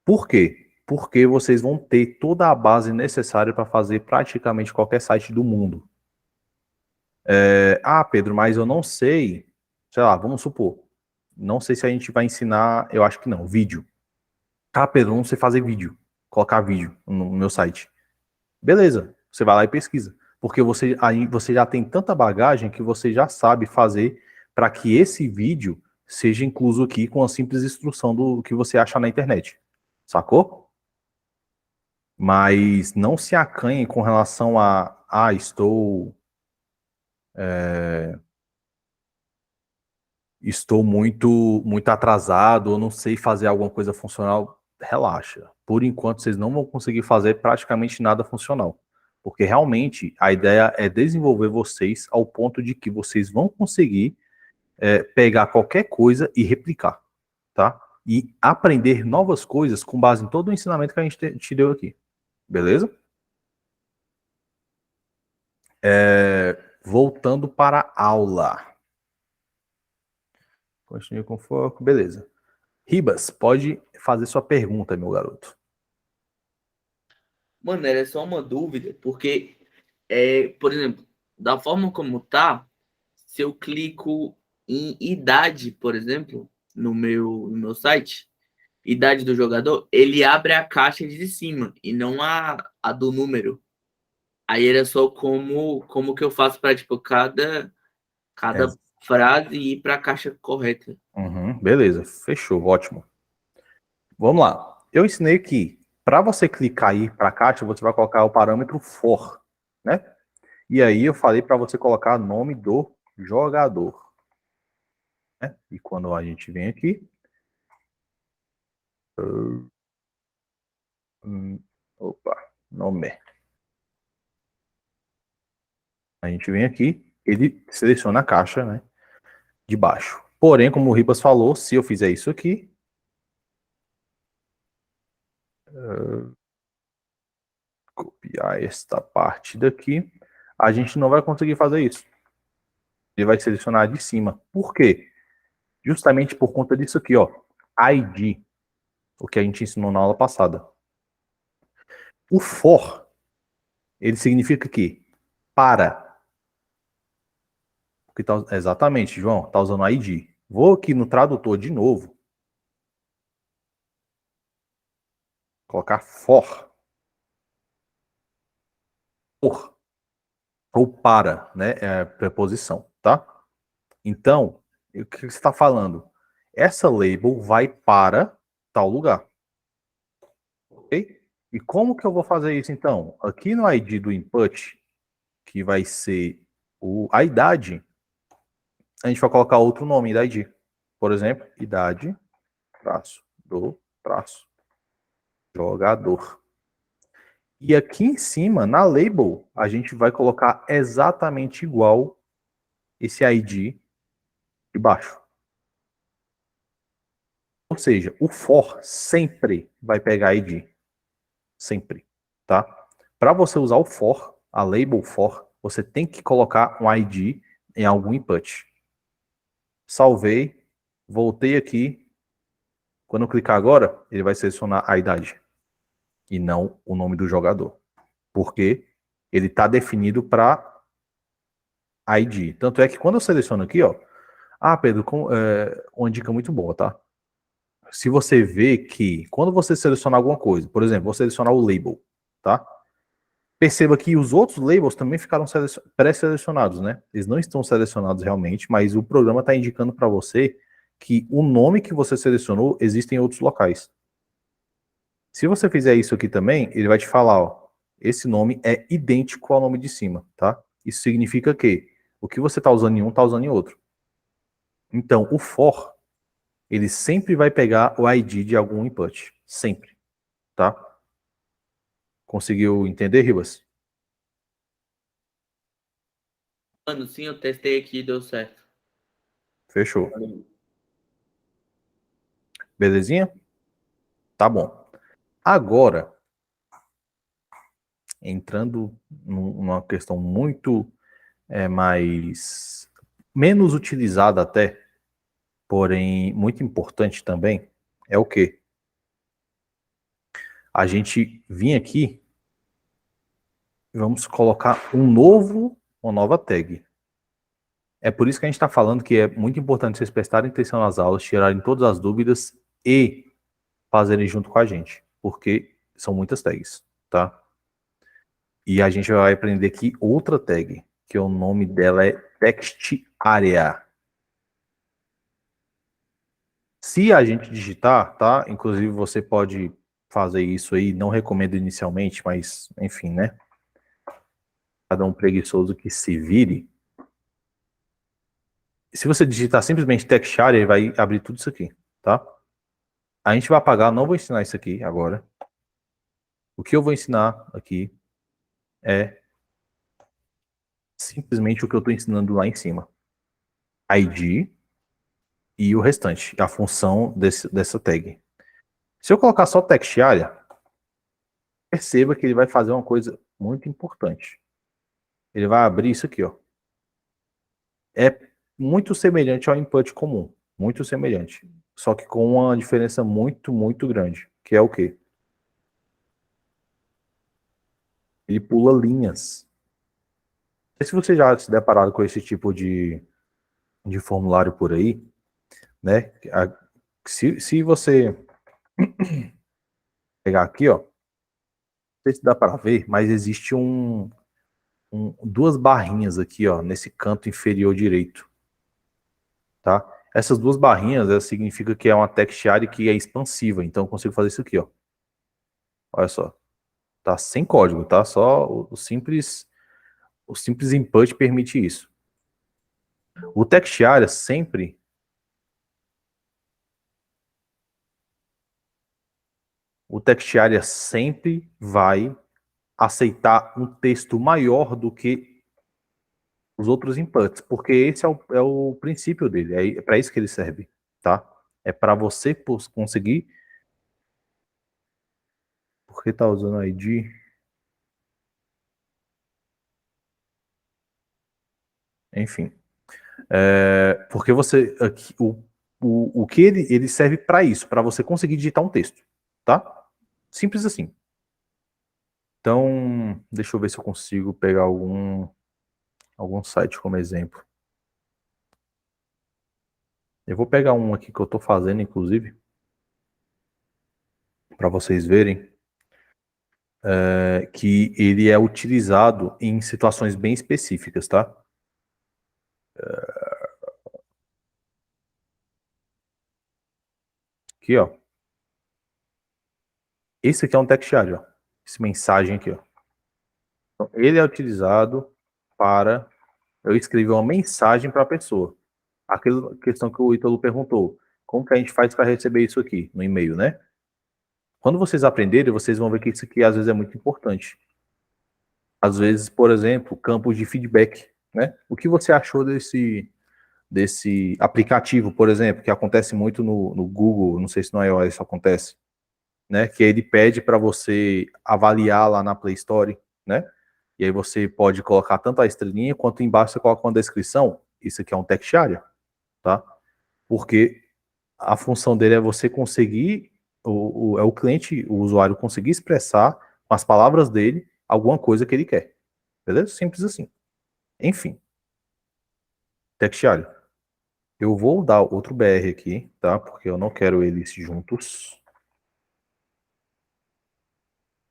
Por quê? Porque vocês vão ter toda a base necessária para fazer praticamente qualquer site do mundo. Pedro, mas eu não sei, sei lá, vamos supor, não sei se a gente vai ensinar, eu acho que não, vídeo. Pedro, eu não sei fazer vídeo, colocar vídeo no meu site. Beleza, você vai lá e pesquisa, porque aí você já tem tanta bagagem que você já sabe fazer para que esse vídeo seja incluso aqui com a simples instrução do que você achar na internet. Sacou? Mas não se acanhem com relação estou muito atrasado, ou não sei fazer alguma coisa funcional. Relaxa. Por enquanto, vocês não vão conseguir fazer praticamente nada funcional. Porque realmente a ideia é desenvolver vocês ao ponto de que vocês vão conseguir pegar qualquer coisa e replicar, tá? E aprender novas coisas com base em todo o ensinamento que a gente te deu aqui. Beleza? Voltando para a aula. Continue com foco. Beleza. Ribas, pode fazer sua pergunta, meu garoto. Mano, era só uma dúvida, porque, por exemplo, da forma como tá, se eu clico em idade, por exemplo, no meu site, idade do jogador, ele abre a caixa de cima e não a do número. Aí era só como que eu faço para tipo, cada frase ir para a caixa correta. Uhum, beleza, fechou, ótimo. Vamos lá. Eu ensinei que para você clicar aí para a caixa, você vai colocar o parâmetro for, né? E aí eu falei para você colocar nome do jogador, né? E quando a gente vem aqui, opa, nome. A gente vem aqui, ele seleciona a caixa, né, de baixo. Porém, como o Ribas falou, se eu fizer isso aqui, copiar esta parte daqui, a gente não vai conseguir fazer isso. Ele vai selecionar de cima. Por quê? Justamente por conta disso aqui, ó, ID, o que a gente ensinou na aula passada. O for, ele significa que para. Porque tá, exatamente, João, tá usando ID. Vou aqui no tradutor de novo. Colocar for. Por. Ou para, né? É preposição, tá? Então, o que você está falando? Essa label vai para tal lugar. Ok? E como que eu vou fazer isso, então? Aqui no ID do input, que vai ser a idade, a gente vai colocar outro nome da ID. Por exemplo, idade, traço, do, traço, jogador. E aqui em cima, na label, a gente vai colocar exatamente igual esse ID de baixo. Ou seja, o for sempre vai pegar ID. Sempre, tá? Para você usar o for, a label for, você tem que colocar um ID em algum input. Salvei, voltei aqui. Quando eu clicar agora, ele vai selecionar a idade e não o nome do jogador. Porque ele está definido para ID. Tanto é que quando eu seleciono aqui, ó, Pedro, uma dica muito boa, tá? Se você vê que quando você selecionar alguma coisa, por exemplo, vou selecionar o label, tá? Perceba que os outros labels também ficaram pré-selecionados, né? Eles não estão selecionados realmente, mas o programa está indicando para você que o nome que você selecionou existe em outros locais. Se você fizer isso aqui também, ele vai te falar, ó, esse nome é idêntico ao nome de cima, tá? Isso significa que o que você está usando em um, está usando em outro. Então, o for, ele sempre vai pegar o ID de algum input. Sempre, tá? Conseguiu entender, Ribas? Mano, sim, eu testei aqui e deu certo. Fechou. Belezinha? Tá bom. Agora, entrando numa questão muito mais menos utilizada até, porém muito importante também, é o quê? A gente vir aqui e vamos colocar uma nova tag. É por isso que a gente está falando que é muito importante vocês prestarem atenção nas aulas, tirarem todas as dúvidas e fazerem junto com a gente, porque são muitas tags, tá? E a gente vai aprender aqui outra tag, que o nome dela é text area. Se a gente digitar, tá? Inclusive você pode fazer isso aí, não recomendo inicialmente, mas enfim, né? Cada um preguiçoso que se vire. Se você digitar simplesmente text area, ele vai abrir tudo isso aqui, tá? A gente vai apagar, não vou ensinar isso aqui agora. O que eu vou ensinar aqui é simplesmente o que eu estou ensinando lá em cima. ID e o restante, a função dessa tag. Se eu colocar só text area, perceba que ele vai fazer uma coisa muito importante. Ele vai abrir isso aqui, ó. É muito semelhante ao input comum. Muito semelhante. Só que com uma diferença muito, muito grande. Que é o quê? Ele pula linhas. Não sei se você já se deparado com esse tipo de formulário por aí, né? Se você pegar aqui, ó, não sei se dá para ver, mas existe duas barrinhas aqui, ó, nesse canto inferior direito, tá? Essas duas barrinhas, ela significa que é uma text area que é expansiva, então eu consigo fazer isso aqui, ó. Olha só, tá sem código, tá? Só o simples input permite isso. O text area sempre vai aceitar um texto maior do que os outros inputs, porque esse é o princípio dele, é para isso que ele serve, tá? É para você conseguir. Por que tá usando ID? Enfim. Porque você. Aqui, o que ele serve para isso, para você conseguir digitar um texto, tá? Simples assim. Então, deixa eu ver se eu consigo pegar algum site como exemplo. Eu vou pegar um aqui que eu estou fazendo, inclusive, para vocês verem, que ele é utilizado em situações bem específicas, tá? Aqui, ó. Esse aqui é um textuário, ó. Essa mensagem aqui, ó. Então, ele é utilizado para eu escrever uma mensagem para a pessoa. Aquela questão que o Ítalo perguntou. Como que a gente faz para receber isso aqui no e-mail, né? Quando vocês aprenderem, vocês vão ver que isso aqui às vezes é muito importante. Às vezes, por exemplo, campos de feedback, né? O que você achou desse aplicativo, por exemplo, que acontece muito no Google, não sei se no iOS isso acontece, né? Que ele pede para você avaliar lá na Play Store, né? E aí você pode colocar tanto a estrelinha quanto embaixo você coloca uma descrição. Isso aqui é um text area, tá? Porque a função dele é você conseguir, é o cliente, o usuário conseguir expressar com as palavras dele alguma coisa que ele quer. Beleza? Simples assim. Enfim, text area. Eu vou dar outro BR aqui, tá? Porque eu não quero eles juntos.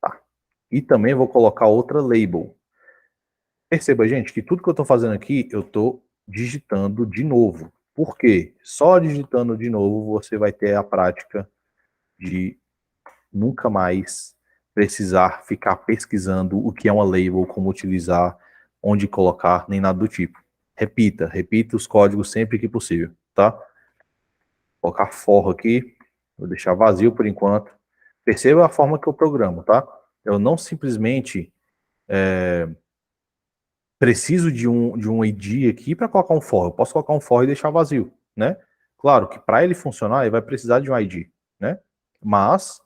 Tá. E também vou colocar outra label. Perceba, gente, que tudo que eu estou fazendo aqui, eu estou digitando de novo. Por quê? Só digitando de novo você vai ter a prática de nunca mais precisar ficar pesquisando o que é uma label, como utilizar, onde colocar, nem nada do tipo. Repita os códigos sempre que possível, tá? Vou colocar for aqui, vou deixar vazio por enquanto. Perceba a forma que eu programo, tá? Eu não simplesmente preciso de um ID aqui para colocar um for. Eu posso colocar um for e deixar vazio, né? Claro que para ele funcionar, ele vai precisar de um ID, né? Mas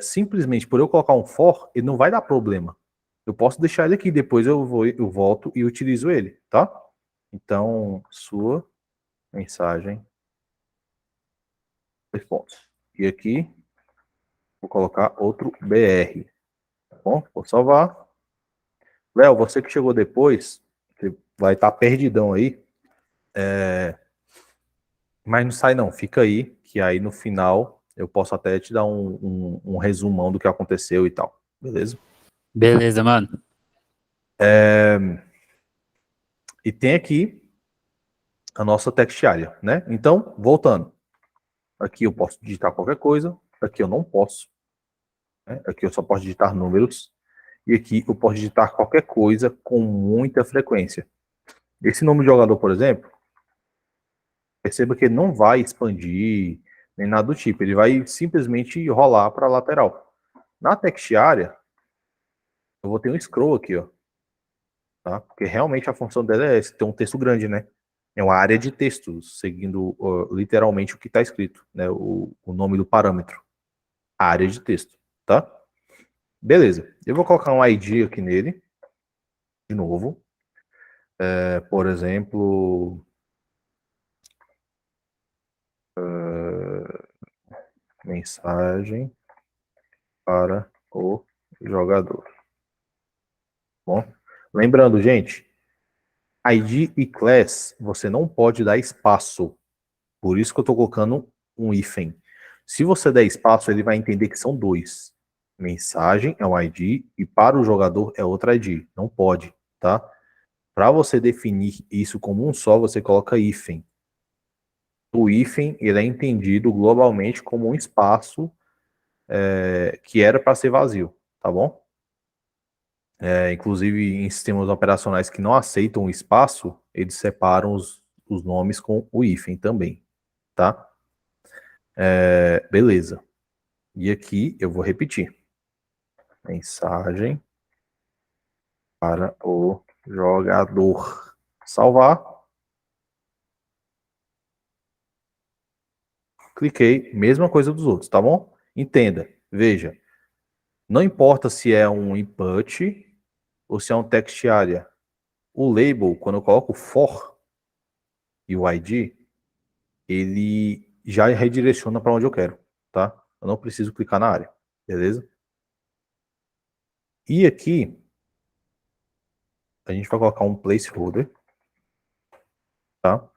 simplesmente por eu colocar um for, ele não vai dar problema. Eu posso deixar ele aqui, depois eu volto e utilizo ele, tá? Então, sua mensagem, 2 pontos. E aqui, vou colocar outro BR, tá bom? Vou salvar. Léo, você que chegou depois, você vai estar perdidão aí, mas não sai não, fica aí, que aí no final eu posso até te dar um resumão do que aconteceu e tal, beleza? Beleza, mano. E tem aqui a nossa text area, né? Então, voltando. Aqui eu posso digitar qualquer coisa, aqui eu não posso. Né? Aqui eu só posso digitar números. E aqui eu posso digitar qualquer coisa com muita frequência. Esse nome de jogador, por exemplo, perceba que ele não vai expandir, nem nada do tipo. Ele vai simplesmente rolar para a lateral. Na text area, eu vou ter um scroll aqui, ó. Tá? Porque realmente a função dela é ter um texto grande, né? É uma área de texto, seguindo literalmente o que está escrito, né? O nome do parâmetro. Área de texto, tá? Beleza. Eu vou colocar um ID aqui nele, de novo. Por exemplo, Mensagem para o jogador. Bom, lembrando, gente, ID e class você não pode dar espaço. Por isso que eu estou colocando um hífen. Se você der espaço, ele vai entender que são dois. Mensagem é um ID e para o jogador é outro ID. Não pode, tá? Para você definir isso como um só, você coloca hífen. O hífen ele é entendido globalmente como um espaço que era para ser vazio, tá bom? Inclusive em sistemas operacionais que não aceitam o espaço, eles separam os nomes com o hífen também, tá? Beleza. E aqui eu vou repetir. Mensagem para o jogador. Salvar. Cliquei, mesma coisa dos outros, tá bom? Entenda, veja. Não importa se é um input ou se é um text area. O label, quando eu coloco for e o ID, ele já redireciona para onde eu quero, tá? Eu não preciso clicar na área, beleza? E aqui, a gente vai colocar um placeholder, tá?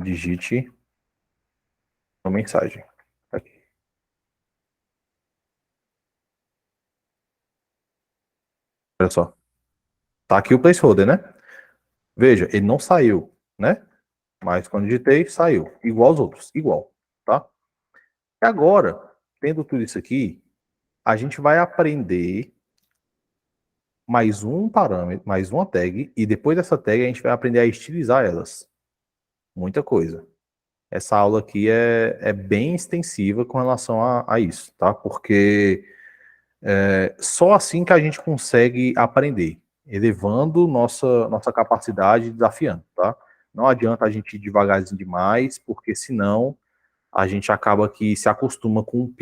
Digite uma mensagem. Aqui. Olha só. Tá aqui o placeholder, né? Veja, ele não saiu, né? Mas quando digitei, saiu. Igual aos outros, igual, tá? E agora, tendo tudo isso aqui, a gente vai aprender mais um parâmetro, mais uma tag, e depois dessa tag a gente vai aprender a estilizar elas. Muita coisa. Essa aula aqui é bem extensiva com relação a isso, tá? Porque só assim que a gente consegue aprender, elevando nossa capacidade, desafiando, tá? Não adianta a gente ir devagarzinho demais, porque senão a gente acaba que se acostuma com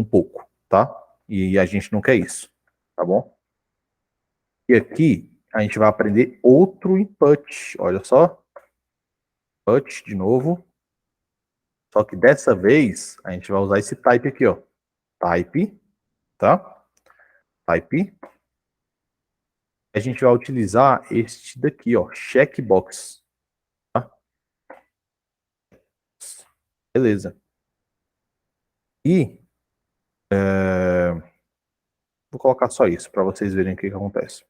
pouco, tá? E a gente não quer isso, tá bom? E aqui a gente vai aprender outro input, olha só. Input de novo. Só que dessa vez a gente vai usar esse type aqui, ó. Type, tá? Type. A gente vai utilizar este daqui, ó, checkbox. Tá? Beleza. E vou colocar só isso para vocês verem o que acontece.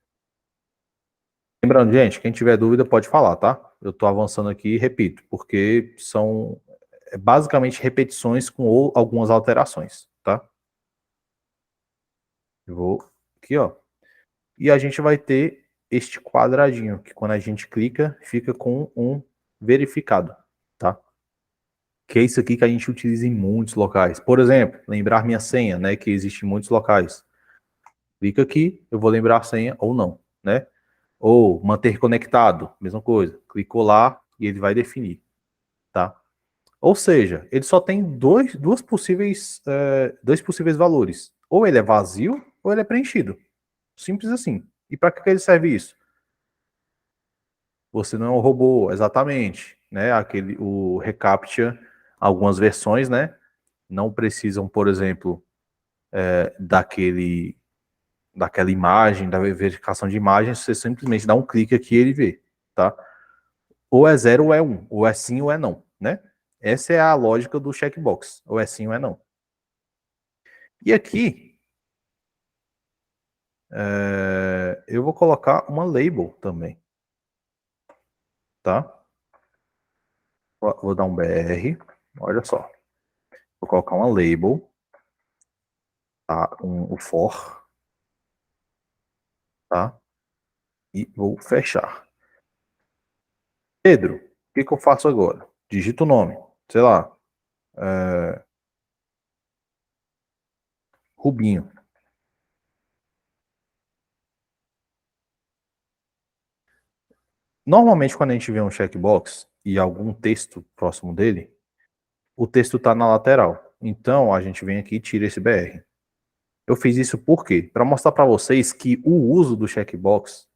Lembrando, gente, quem tiver dúvida pode falar, tá? Eu estou avançando aqui e repito, porque são basicamente repetições com algumas alterações, tá? Eu vou aqui, ó. E a gente vai ter este quadradinho, que quando a gente clica, fica com um verificado, tá? Que é isso aqui que a gente utiliza em muitos locais. Por exemplo, lembrar minha senha, né? Que existe em muitos locais. Clica aqui, eu vou lembrar a senha ou não, né? Ou manter conectado, mesma coisa. Clicou lá e ele vai definir, tá? Ou seja, ele só tem dois possíveis valores. Ou ele é vazio, ou ele é preenchido. Simples assim. E para que ele serve isso? Você não é um robô, exatamente, né? O reCAPTCHA, algumas versões, né? Não precisam, por exemplo, daquela imagem, da verificação de imagem, você simplesmente dá um clique aqui e ele vê, tá? Ou é 0 ou é 1, ou é sim ou é não, né? Essa é a lógica do checkbox, ou é sim ou é não. E aqui, eu vou colocar uma label também, tá? Vou dar um BR, olha só. Vou colocar uma label, tá? O for, tá? E vou fechar. Pedro, o que eu faço agora? Digito o nome, sei lá, Rubinho. Normalmente, quando a gente vê um checkbox e algum texto próximo dele, o texto está na lateral. Então, a gente vem aqui e tira esse BR. Eu fiz isso por quê? Para mostrar para vocês que o uso do checkbox,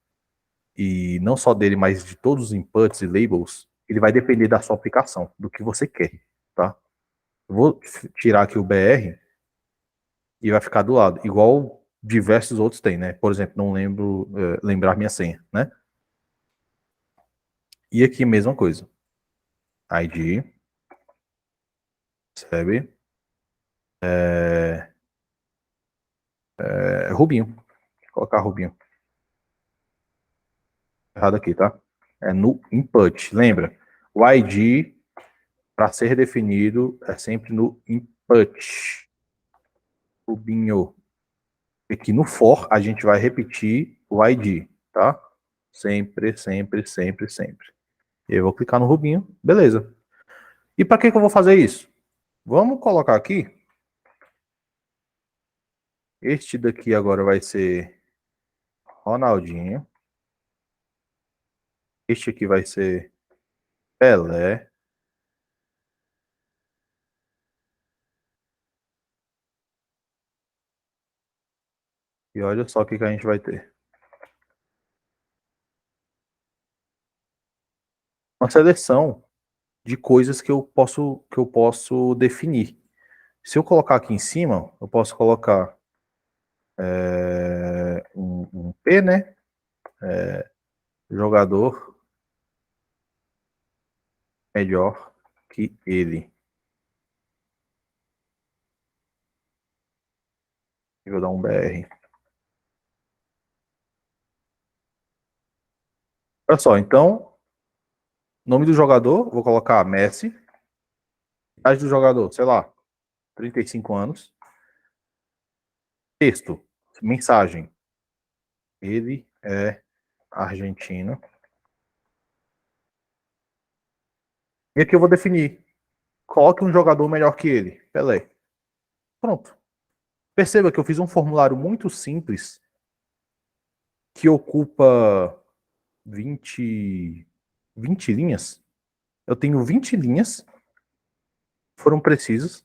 e não só dele, mas de todos os inputs e labels, ele vai depender da sua aplicação, do que você quer, tá? Vou tirar aqui o BR e vai ficar do lado, igual diversos outros têm, né? Por exemplo, não lembro lembrar minha senha, né? E aqui mesma coisa. ID, recebe, Rubinho. Vou colocar Rubinho. Errado aqui, tá? É no input. Lembra? O ID, para ser definido, é sempre no input. Rubinho. Aqui no for, a gente vai repetir o ID, tá? Sempre, sempre, sempre, sempre. Eu vou clicar no Rubinho, beleza. E para que eu vou fazer isso? Vamos colocar aqui. Este daqui agora vai ser Ronaldinho. Este aqui vai ser Pelé. E olha só o que a gente vai ter. Uma seleção de coisas que eu posso definir. Se eu colocar aqui em cima, eu posso colocar um P, né? Jogador melhor que ele. E vou dar um BR. Olha só, então, nome do jogador, vou colocar Messi. Idade do jogador, sei lá, 35 anos. Texto, mensagem. Ele é argentino. E aqui eu vou definir. Coloque um jogador melhor que ele. Pelé. Pronto. Perceba que eu fiz um formulário muito simples que ocupa 20 linhas. Eu tenho 20 linhas que foram precisas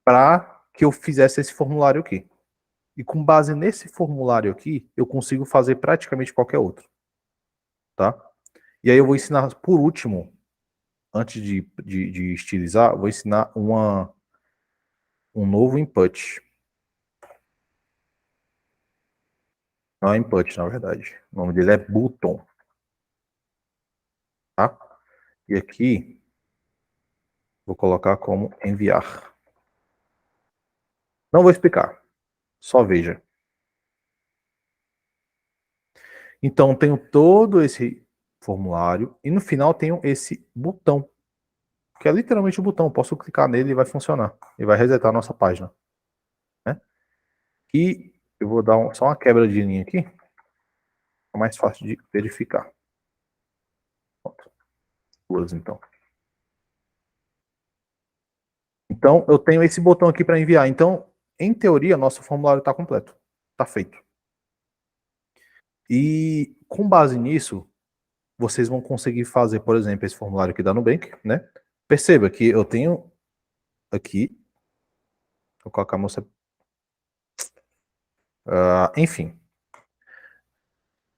para que eu fizesse esse formulário aqui. E com base nesse formulário aqui, eu consigo fazer praticamente qualquer outro. Tá? E aí eu vou ensinar, por último, antes de estilizar, vou ensinar um novo input. Não é input, na verdade. O nome dele é button. Tá? E aqui, vou colocar como enviar. Não vou explicar. Só veja. Então, tenho todo esse formulário e no final tenho esse botão, que é literalmente o botão. Posso clicar nele e vai funcionar. E vai resetar a nossa página. Né? E eu vou dar só uma quebra de linha aqui. É mais fácil de verificar. Pronto. Duas, então. Então, eu tenho esse botão aqui para enviar. Então, em teoria, nosso formulário está completo. Está feito. E com base nisso, vocês vão conseguir fazer, por exemplo, esse formulário aqui da Nubank, né? Perceba que eu tenho aqui, vou colocar a moça. Enfim,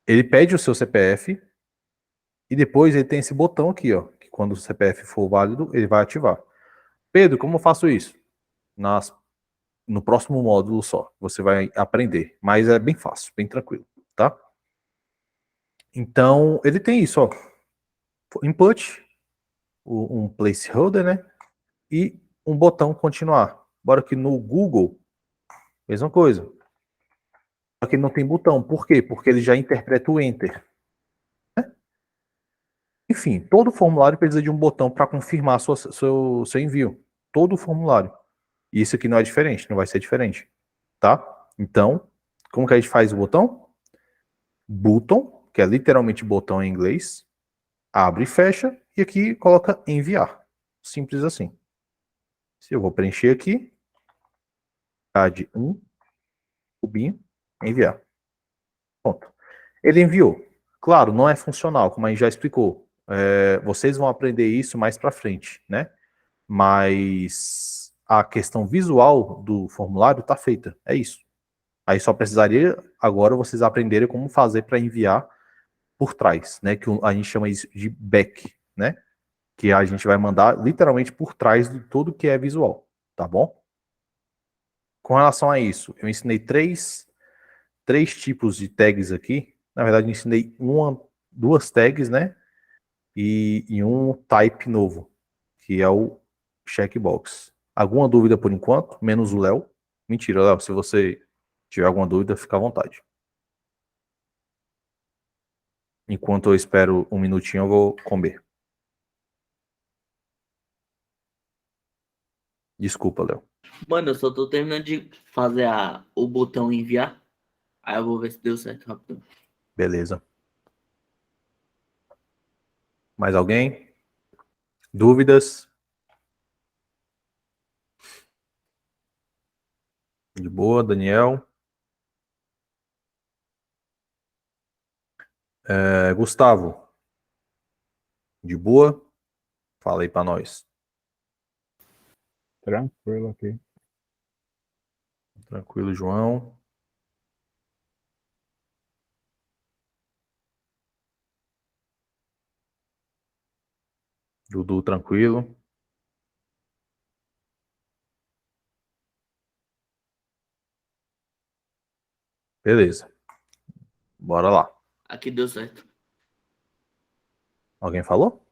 ele pede o seu CPF e depois ele tem esse botão aqui, ó, que quando o CPF for válido, ele vai ativar. Pedro, como eu faço isso? No próximo módulo só, você vai aprender, mas é bem fácil, bem tranquilo, tá? Então, ele tem isso, ó, input, um placeholder, né? E um botão continuar. Bora que no Google, mesma coisa. Só que ele não tem botão. Por quê? Porque ele já interpreta o Enter. Né? Enfim, todo formulário precisa de um botão para confirmar seu envio. Todo formulário. E isso aqui não é diferente, não vai ser diferente. Tá? Então, como que a gente faz o botão? Button, que é literalmente botão em inglês. Abre e fecha. E aqui coloca enviar. Simples assim. Se eu vou preencher aqui. Add 1. Cubinho. Enviar. Pronto. Ele enviou. Claro, não é funcional, como a gente já explicou. Vocês vão aprender isso mais para frente, né? Mas a questão visual do formulário está feita. É isso. Aí só precisaria agora vocês aprenderem como fazer para enviar por trás, né? Que a gente chama isso de back, né? que a gente vai mandar literalmente por trás de tudo que é visual, tá bom? Com relação a isso, eu ensinei três tipos de tags aqui. Na verdade, eu ensinei duas tags, né? E um type novo, que é o checkbox. Alguma dúvida por enquanto? Menos o Léo. Mentira, Léo, se você tiver alguma dúvida, fica à vontade. Enquanto eu espero um minutinho, eu vou comer. Desculpa, Léo. Mano, eu só tô terminando de fazer o botão enviar. Aí eu vou ver se deu certo rápido. Beleza. Mais alguém? Dúvidas? De boa, Daniel. Gustavo. De boa? Fala aí pra nós. Tranquilo aqui. Tranquilo, João. Dudu, tranquilo. Beleza. Bora lá. Aqui deu certo. Alguém falou?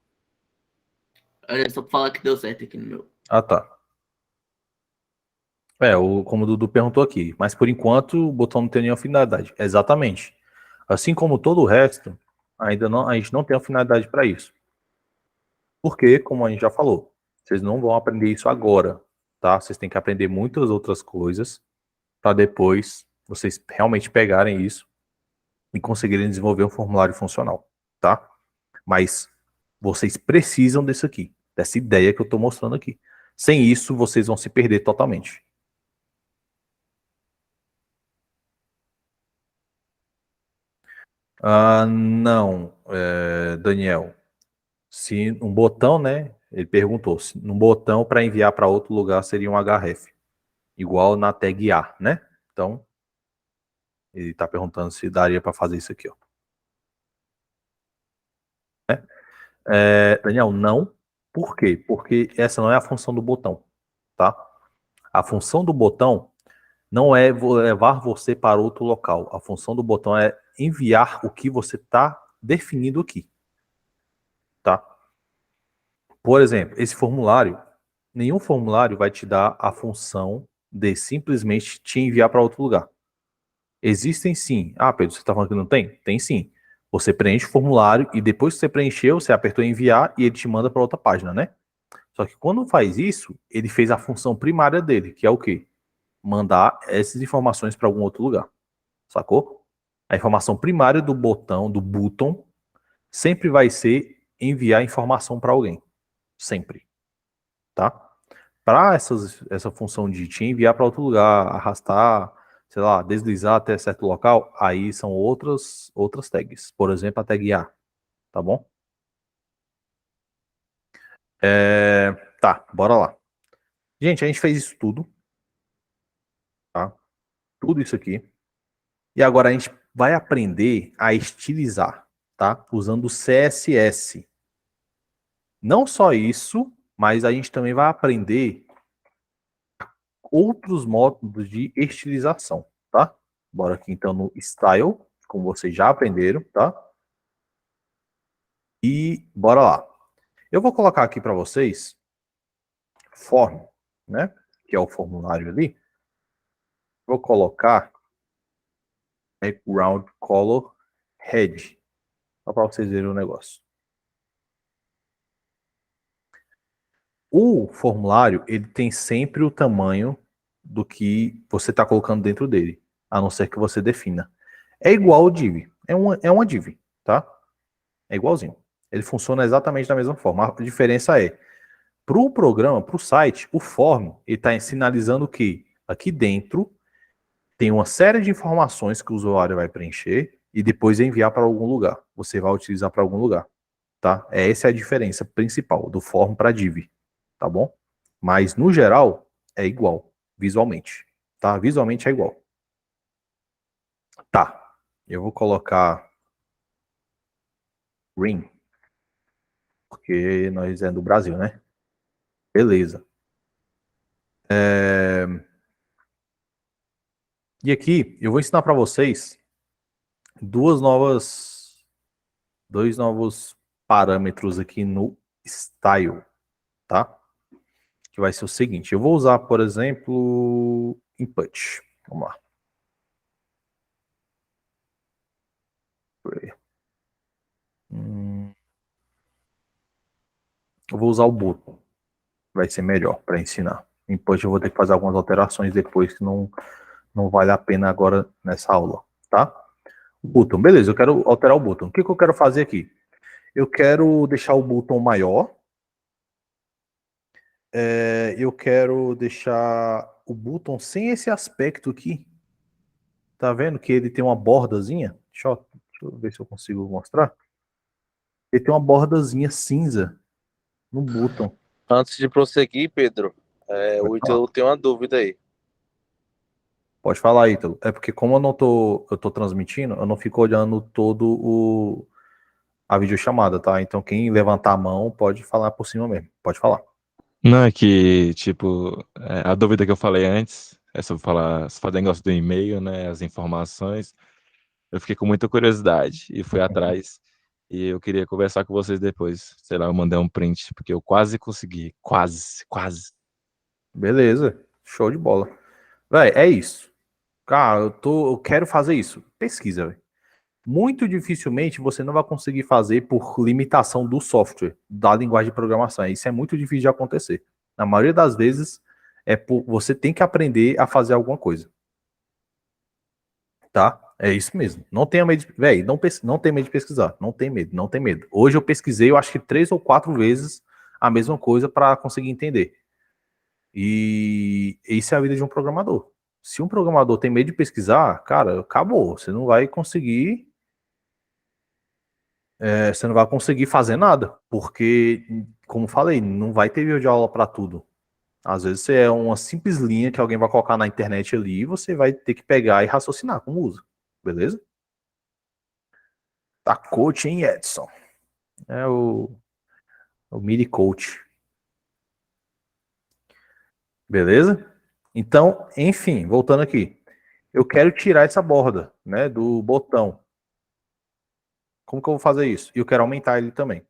Olha, só pra falar que deu certo aqui no meu. Ah, tá. Como o Dudu perguntou aqui, mas por enquanto o botão não tem nenhuma finalidade. Exatamente. Assim como todo o resto, a gente não tem uma finalidade para isso. Porque, como a gente já falou, vocês não vão aprender isso agora, tá? Vocês têm que aprender muitas outras coisas para depois vocês realmente pegarem isso e conseguirem desenvolver um formulário funcional, tá? Mas vocês precisam disso aqui, dessa ideia que eu estou mostrando aqui. Sem isso, vocês vão se perder totalmente. Não, Daniel. Se um botão, né? Ele perguntou se um botão para enviar para outro lugar seria um href, igual na tag A, né? Então, ele está perguntando se daria para fazer isso aqui, ó. Daniel, não. Por quê? Porque essa não é a função do botão, tá? A função do botão não é levar você para outro local. A função do botão é enviar o que você está definindo aqui, tá? Por exemplo, esse formulário, nenhum formulário vai te dar a função de simplesmente te enviar para outro lugar. Existem sim. Ah, Pedro, você está falando que não tem? Tem sim. Você preenche o formulário e depois que você preencheu, você apertou em enviar e ele te manda para outra página, né? Só que quando faz isso, ele fez a função primária dele, que é o quê? Mandar essas informações para algum outro lugar. Sacou? A informação primária do botão, do button, sempre vai ser enviar informação para alguém. Sempre. Tá? Para essa função de te enviar para outro lugar, arrastar, sei lá, deslizar até certo local, aí são outras tags. Por exemplo, a tag A. Tá bom? Tá, bora lá. Gente, a gente fez isso tudo. Tá? Tudo isso aqui. E agora a gente vai aprender a estilizar, tá? Usando o CSS. Não só isso, mas a gente também vai aprender outros módulos de estilização, tá? Bora aqui então no Style, como vocês já aprenderam, tá? E bora lá. Eu vou colocar aqui para vocês Form, né? Que é o formulário ali. Vou colocar Background Color Red, só para vocês verem o negócio. O formulário, ele tem sempre o tamanho do que você está colocando dentro dele, a não ser que você defina. É igual o div, é uma div, tá? É igualzinho. Ele funciona exatamente da mesma forma. A diferença é, para o programa, para o site, o form, ele está sinalizando que aqui dentro tem uma série de informações que o usuário vai preencher e depois enviar para algum lugar. Você vai utilizar para algum lugar, tá? Essa é a diferença principal do form para div, tá bom? Mas no geral é igual, visualmente, tá? Visualmente é igual. Tá. Eu vou colocar green. porque nós é do Brasil, né? Beleza. E aqui eu vou ensinar para vocês dois novos parâmetros aqui no style, tá? Que vai ser o seguinte, eu vou usar, por exemplo, input. Vamos lá. Eu vou usar o button. Vai ser melhor para ensinar. Input eu vou ter que fazer algumas alterações depois que não vale a pena agora nessa aula, tá? O button, beleza, eu quero alterar o button. O que eu quero fazer aqui? Eu quero deixar o button maior. Eu quero deixar o button sem esse aspecto aqui. Tá vendo que ele tem uma bordazinha? Deixa eu ver se eu consigo mostrar. Ele tem uma bordazinha cinza no button. Antes de prosseguir, Pedro, Pode o falar. Ítalo tem uma dúvida aí. Pode falar, Ítalo. É porque como eu tô transmitindo, eu não fico olhando a videochamada, tá? Então quem levantar a mão pode falar por cima mesmo. Pode falar. Não, é que, tipo, a dúvida que eu falei antes é sobre fazer negócio do e-mail, né? As informações. Eu fiquei com muita curiosidade e fui atrás. E eu queria conversar com vocês depois. Sei lá, eu mandei um print, porque eu quase consegui. Quase, quase. Beleza. Show de bola. Véi, é isso. Cara, eu quero fazer isso. Pesquisa, velho. Muito dificilmente você não vai conseguir fazer por limitação do software, da linguagem de programação. Isso é muito difícil de acontecer. Na maioria das vezes, você tem que aprender a fazer alguma coisa. Tá? É isso mesmo. Não tenha medo de. Véi, não tem medo de pesquisar. Não tem medo, não tem medo. Hoje eu pesquisei, eu acho que 3 ou 4 vezes a mesma coisa para conseguir entender. E isso é a vida de um programador. Se um programador tem medo de pesquisar, cara, acabou. Você não vai conseguir. Você não vai conseguir fazer nada, porque, como falei, não vai ter vídeo de aula para tudo. Às vezes é uma simples linha que alguém vai colocar na internet ali e você vai ter que pegar e raciocinar como usa. Beleza? Tá coach, hein, Edson? É o MIDI coach. Beleza? Então, enfim, voltando aqui. Eu quero tirar essa borda, né, do botão. Como que eu vou fazer isso? E eu quero aumentar ele também.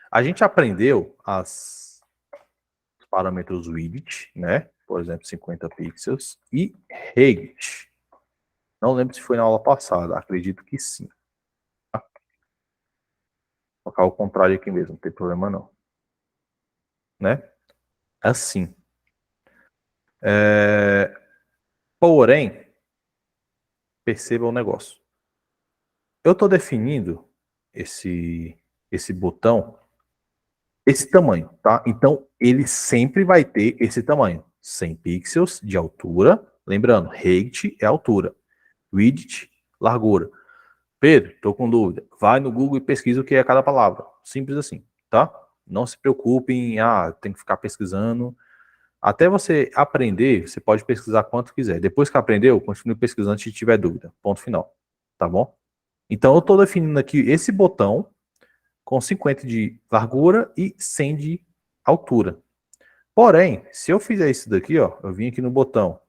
A gente aprendeu os parâmetros width, né? Por exemplo, 50 pixels e height. Não lembro se foi na aula passada, acredito que sim. Tá? Vou colocar o contrário aqui mesmo, não tem problema não. Né? Assim. Porém, perceba o negócio. Eu estou definindo esse botão, esse tamanho, tá? Então, ele sempre vai ter esse tamanho. 100 pixels de altura. Lembrando, height é altura. Width, largura. Pedro, estou com dúvida. Vai no Google e pesquisa o que é cada palavra. Simples assim, tá? Não se preocupe em, tem que ficar pesquisando. Até você aprender, você pode pesquisar quanto quiser. Depois que aprendeu, continue pesquisando se tiver dúvida. Ponto final. Tá bom? Então, eu estou definindo aqui esse botão com 50 de largura e 100 de altura. Porém, se eu fizer isso daqui, ó, eu vim aqui no botão,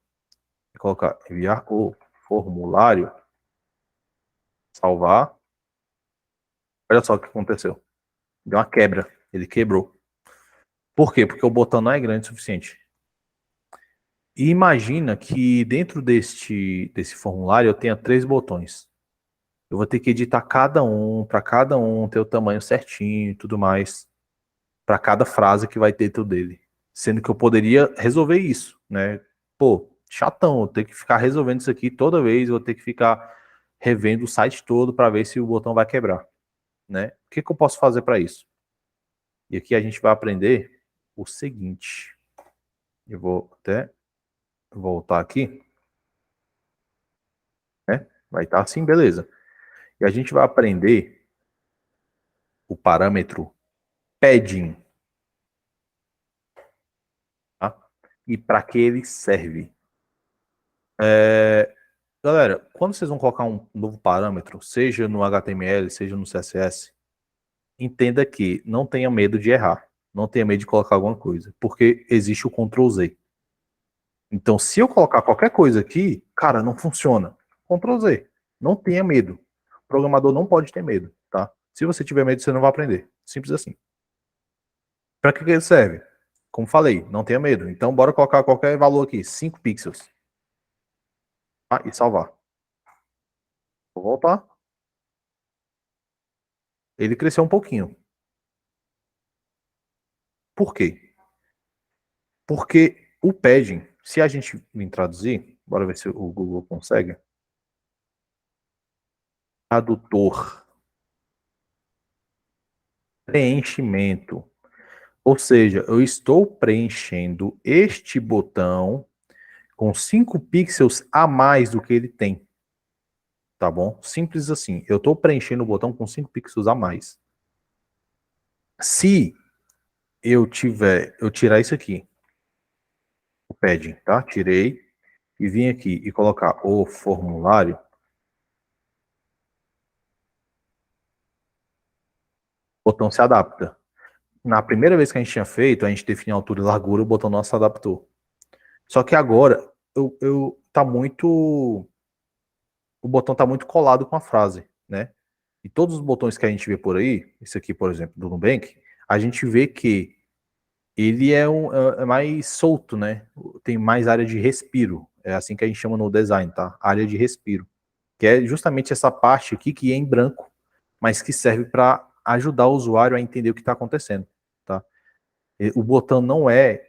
colocar enviar o formulário, salvar. Olha só o que aconteceu. Deu uma quebra. Ele quebrou. Por quê? Porque o botão não é grande o suficiente. E imagina que dentro desse formulário eu tenha 3 botões. Eu vou ter que editar cada um, para cada um ter o tamanho certinho e tudo mais, para cada frase que vai ter dentro dele. Sendo que eu poderia resolver isso, né? Pô, chatão, eu ter que ficar resolvendo isso aqui toda vez, eu vou ter que ficar revendo o site todo para ver se o botão vai quebrar, né? O que eu posso fazer para isso? E aqui a gente vai aprender o seguinte. Eu vou até voltar aqui, né? Vai estar assim, beleza. E a gente vai aprender o parâmetro padding, tá? E para que ele serve. Galera, quando vocês vão colocar um novo parâmetro, seja no HTML, seja no CSS, entenda que não tenha medo de errar. Não tenha medo de colocar alguma coisa. Porque existe o Ctrl Z. Então, se eu colocar qualquer coisa aqui, cara, não funciona. Ctrl Z. Não tenha medo. O programador não pode ter medo, tá? Se você tiver medo, você não vai aprender. Simples assim. Para que ele serve? Como falei, não tenha medo. Então, bora colocar qualquer valor aqui, 5 pixels. Ah, e salvar. Vou voltar. Ele cresceu um pouquinho. Por quê? Porque o padding, se a gente vir traduzir, bora ver se o Google consegue. Tradutor. Preenchimento. Ou seja, eu estou preenchendo este botão com 5 pixels a mais do que ele tem. Tá bom? Simples assim. Eu estou preenchendo o botão com 5 pixels a mais. Se eu tirar isso aqui, o padding, tá? Tirei e vim aqui e colocar o formulário, o botão se adapta. Na primeira vez que a gente tinha feito, a gente definiu altura e largura, o botão não se adaptou. Só que agora tá muito, o botão tá muito colado com a frase, né? E todos os botões que a gente vê por aí, esse aqui, por exemplo, do Nubank, a gente vê que ele é mais solto, né? Tem mais área de respiro. É assim que a gente chama no design, tá? Área de respiro. Que é justamente essa parte aqui que é em branco, mas que serve para ajudar o usuário a entender o que está acontecendo, tá? O botão não é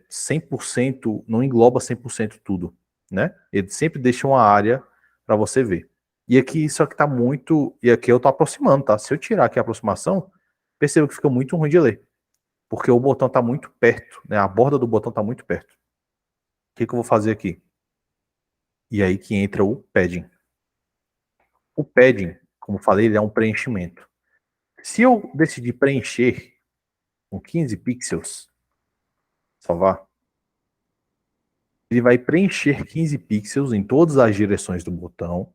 100%, não engloba 100% tudo, né? Ele sempre deixa uma área para você ver. E aqui isso aqui tá muito, e aqui eu tô aproximando, tá? Se eu tirar aqui a aproximação, perceba que fica muito ruim de ler, porque o botão tá muito perto, né? A borda do botão tá muito perto. O que que eu vou fazer aqui? E aí que entra o padding. O padding, como falei, ele é um preenchimento. Se eu decidir preencher com 15 pixels, salvar, ele vai preencher 15 pixels em todas as direções do botão,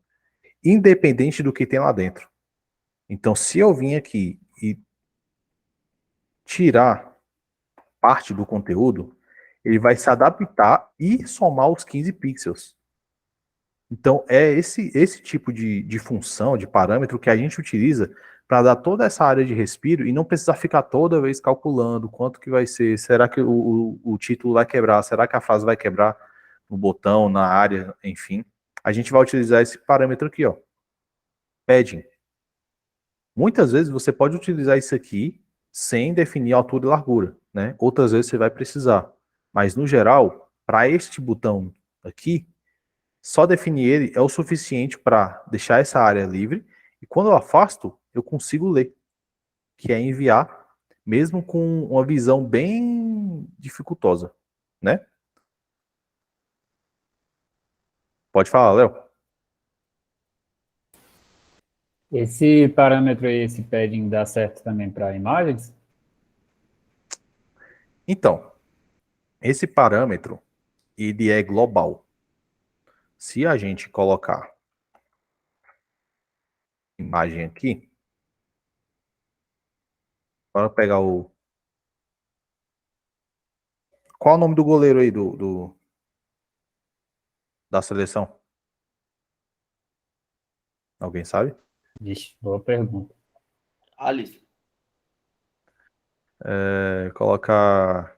independente do que tem lá dentro. Então, se eu vim aqui e tirar parte do conteúdo, ele vai se adaptar e somar os 15 pixels. Então, é esse tipo de função, de parâmetro que a gente utiliza para dar toda essa área de respiro e não precisar ficar toda vez calculando quanto que vai ser, será que o título vai quebrar, será que a frase vai quebrar no botão, na área, enfim. A gente vai utilizar esse parâmetro aqui, ó, padding. Muitas vezes você pode utilizar isso aqui sem definir altura e largura, né? Outras vezes você vai precisar. Mas, no geral, para este botão aqui, só definir ele é o suficiente para deixar essa área livre e quando eu afasto, eu consigo ler, que é enviar, mesmo com uma visão bem dificultosa, né? Pode falar, Léo. Esse parâmetro aí, esse padding, dá certo também para imagens? Então, esse parâmetro, ele é global. Se a gente colocar imagem aqui, para pegar o... Qual é o nome do goleiro aí da seleção? Alguém sabe? Vixe, boa pergunta. Alice. Colocar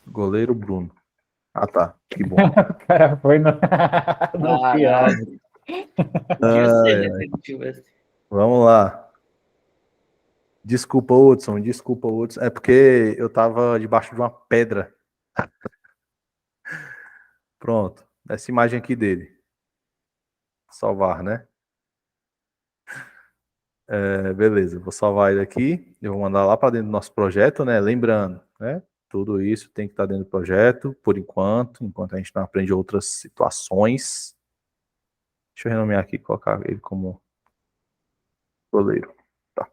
goleiro Bruno. Ah, tá. Que bom. O cara foi no, no pior. Caralho. Podia ser, né? Se ele tivesse. Vamos lá. Desculpa, Hudson. Desculpa, Hudson. É porque eu tava debaixo de uma pedra. Pronto. Essa imagem aqui dele. Salvar, né? Beleza. Vou salvar ele aqui. Eu vou mandar lá para dentro do nosso projeto, né? Lembrando, né? Tudo isso tem que estar dentro do projeto, por enquanto a gente não aprende outras situações. Deixa eu renomear aqui, colocar ele como goleiro. Tá.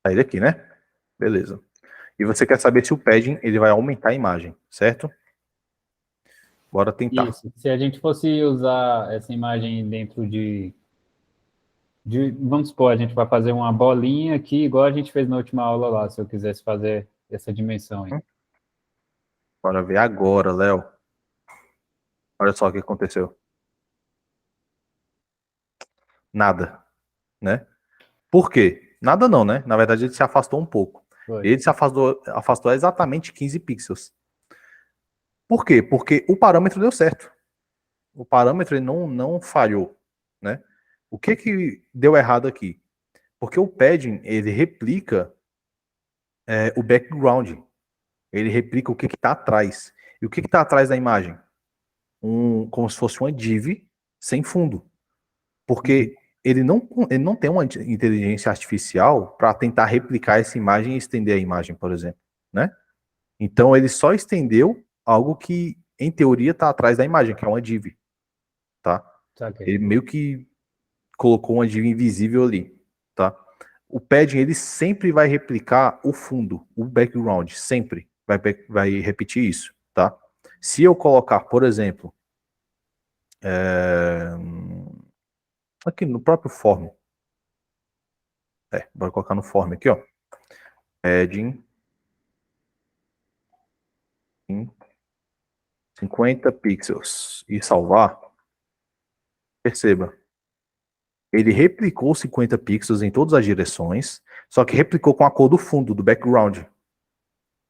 Tá ele aqui, né? Beleza. E você quer saber se o padding ele vai aumentar a imagem, certo? Bora tentar. Isso. Se a gente fosse usar essa imagem dentro vamos supor, a gente vai fazer uma bolinha aqui, igual a gente fez na última aula lá, se eu quisesse fazer essa dimensão aí. Bora ver agora, Léo. Olha só o que aconteceu. Nada, né? Por quê? Nada não, né? Na verdade, ele se afastou um pouco. Foi. Ele se afastou exatamente 15 pixels. Por quê? Porque o parâmetro deu certo. O parâmetro ele não falhou, né? O que deu errado aqui? Porque o padding, ele replica o background. Ele replica o que está atrás. E o que está atrás da imagem? Como se fosse uma div sem fundo. Porque ele não tem uma inteligência artificial para tentar replicar essa imagem e estender a imagem, por exemplo, né? Então ele só estendeu algo que, em teoria, está atrás da imagem, que é uma div, tá? Saquei. Ele meio que colocou uma div invisível ali, tá? O padding, ele sempre vai replicar o fundo, o background, sempre vai repetir isso, tá? Se eu colocar, por exemplo, aqui no próprio form, bora colocar no form aqui, ó, padding em 50 pixels e salvar, perceba, ele replicou 50 pixels em todas as direções, só que replicou com a cor do fundo, do background,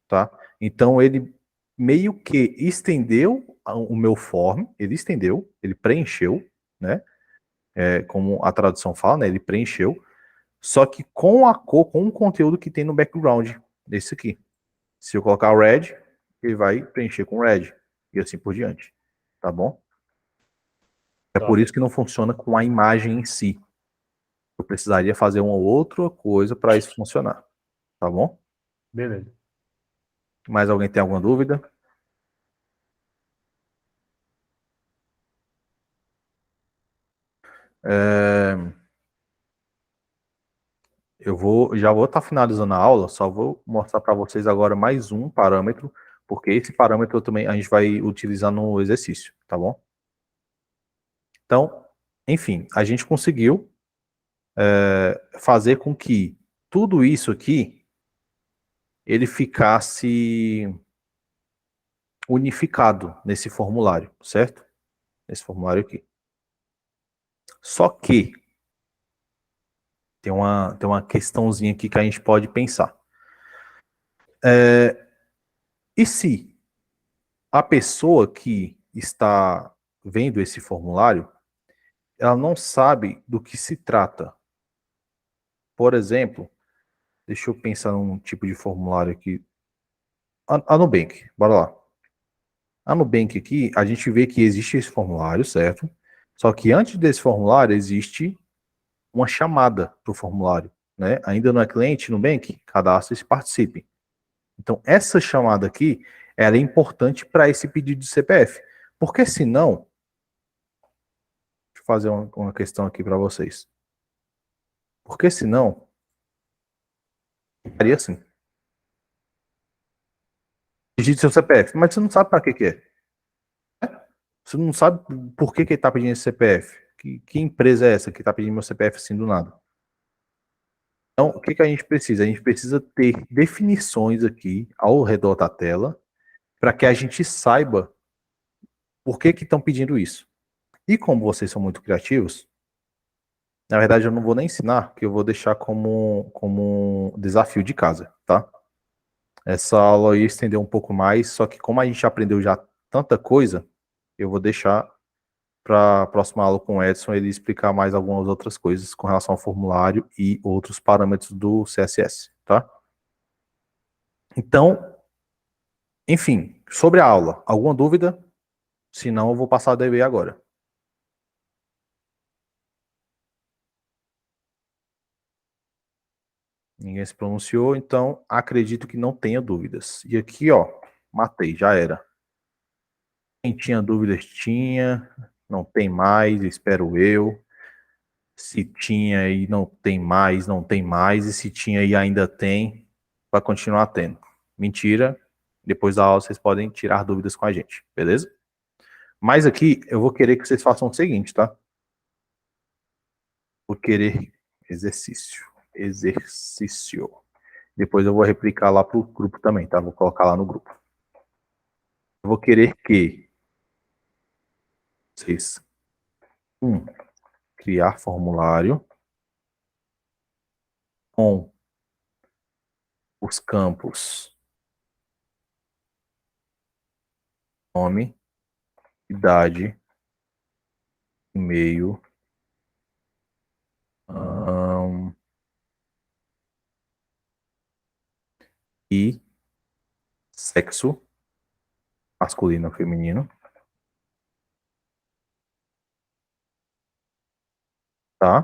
tá? Então ele meio que estendeu o meu form, ele preencheu, né? Como a tradução fala, né? Ele preencheu, só que com a cor, com o conteúdo que tem no background desse aqui. Se eu colocar red, ele vai preencher com red, e assim por diante, tá bom? É por isso que não funciona com a imagem em si. Eu precisaria fazer uma outra coisa para isso funcionar, tá bom? Beleza. Mais alguém tem alguma dúvida? Já vou estar finalizando a aula, só vou mostrar para vocês agora mais um parâmetro, porque esse parâmetro também a gente vai utilizar no exercício, tá bom? Então, enfim, a gente conseguiu fazer com que tudo isso aqui ele ficasse unificado nesse formulário, certo? Nesse formulário aqui. Só que tem uma questãozinha aqui que a gente pode pensar. E se a pessoa que está vendo esse formulário, ela não sabe do que se trata? Por exemplo, deixa eu pensar num tipo de formulário aqui. A Nubank, bora lá. A Nubank aqui, a gente vê que existe esse formulário, certo? Só que antes desse formulário existe uma chamada para o formulário, né? Ainda não é cliente Nubank? Cadastre-se e participe. Então, essa chamada aqui, ela é importante para esse pedido de CPF. Porque senão, deixa eu fazer uma questão aqui para vocês. Porque senão, ficaria assim. Digite seu CPF, mas você não sabe para que é. Você não sabe por que ele está pedindo esse CPF. Que empresa é essa que está pedindo meu CPF assim do nada? Então, o que a gente precisa? A gente precisa ter definições aqui ao redor da tela para que a gente saiba por que estão pedindo isso. E como vocês são muito criativos, na verdade eu não vou nem ensinar, porque eu vou deixar como desafio de casa, tá? Essa aula ia estender um pouco mais, só que como a gente aprendeu já tanta coisa, eu vou deixar para a próxima aula com o Edson ele explicar mais algumas outras coisas com relação ao formulário e outros parâmetros do CSS, tá? Então, enfim, sobre a aula, alguma dúvida? Se não, eu vou passar a DB agora. Ninguém se pronunciou, então acredito que não tenha dúvidas. E aqui, ó, matei, já era. Quem tinha dúvidas, tinha. Não tem mais, espero eu. Se tinha e não tem mais, não tem mais. E se tinha e ainda tem, vai continuar tendo. mentira. Depois da aula, vocês podem tirar dúvidas com a gente, beleza? Mas aqui, eu vou querer que vocês façam o seguinte, tá? Vou querer exercício. Depois eu vou replicar lá pro grupo também, tá? Vou colocar lá no grupo. Eu vou querer que vocês... criar formulário com os campos nome, idade, e-mail, e sexo, masculino ou feminino, tá?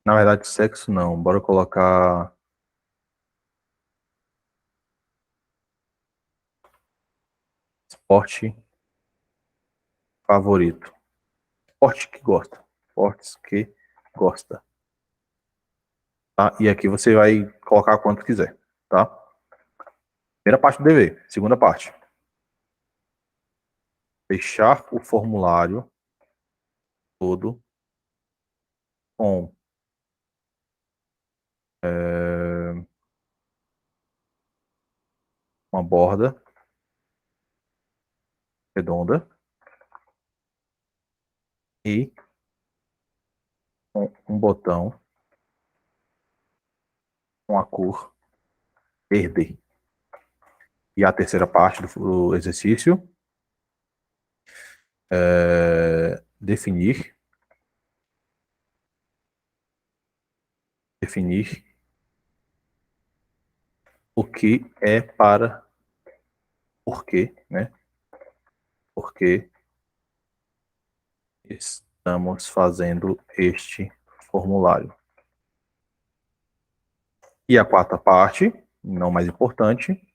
Na verdade, sexo não, bora colocar esporte favorito, esporte que gosta, esportes que gosta, tá? E aqui você vai colocar quanto quiser, tá? Primeira parte do dever. Segunda parte. Fechar o formulário todo com uma borda redonda e um botão com a cor verde. E a terceira parte do exercício é definir o que é para por quê, né? Porque estamos fazendo este formulário. E a quarta parte, não mais importante,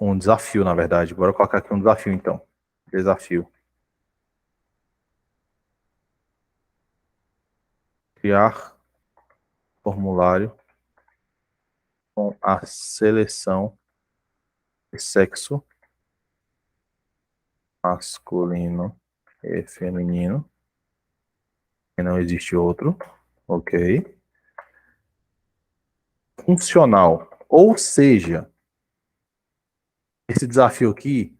um desafio, na verdade. Bora colocar aqui um desafio, então. Desafio. Criar formulário com a seleção de sexo masculino e feminino. E não existe outro. Ok. Funcional. Ou seja, esse desafio aqui,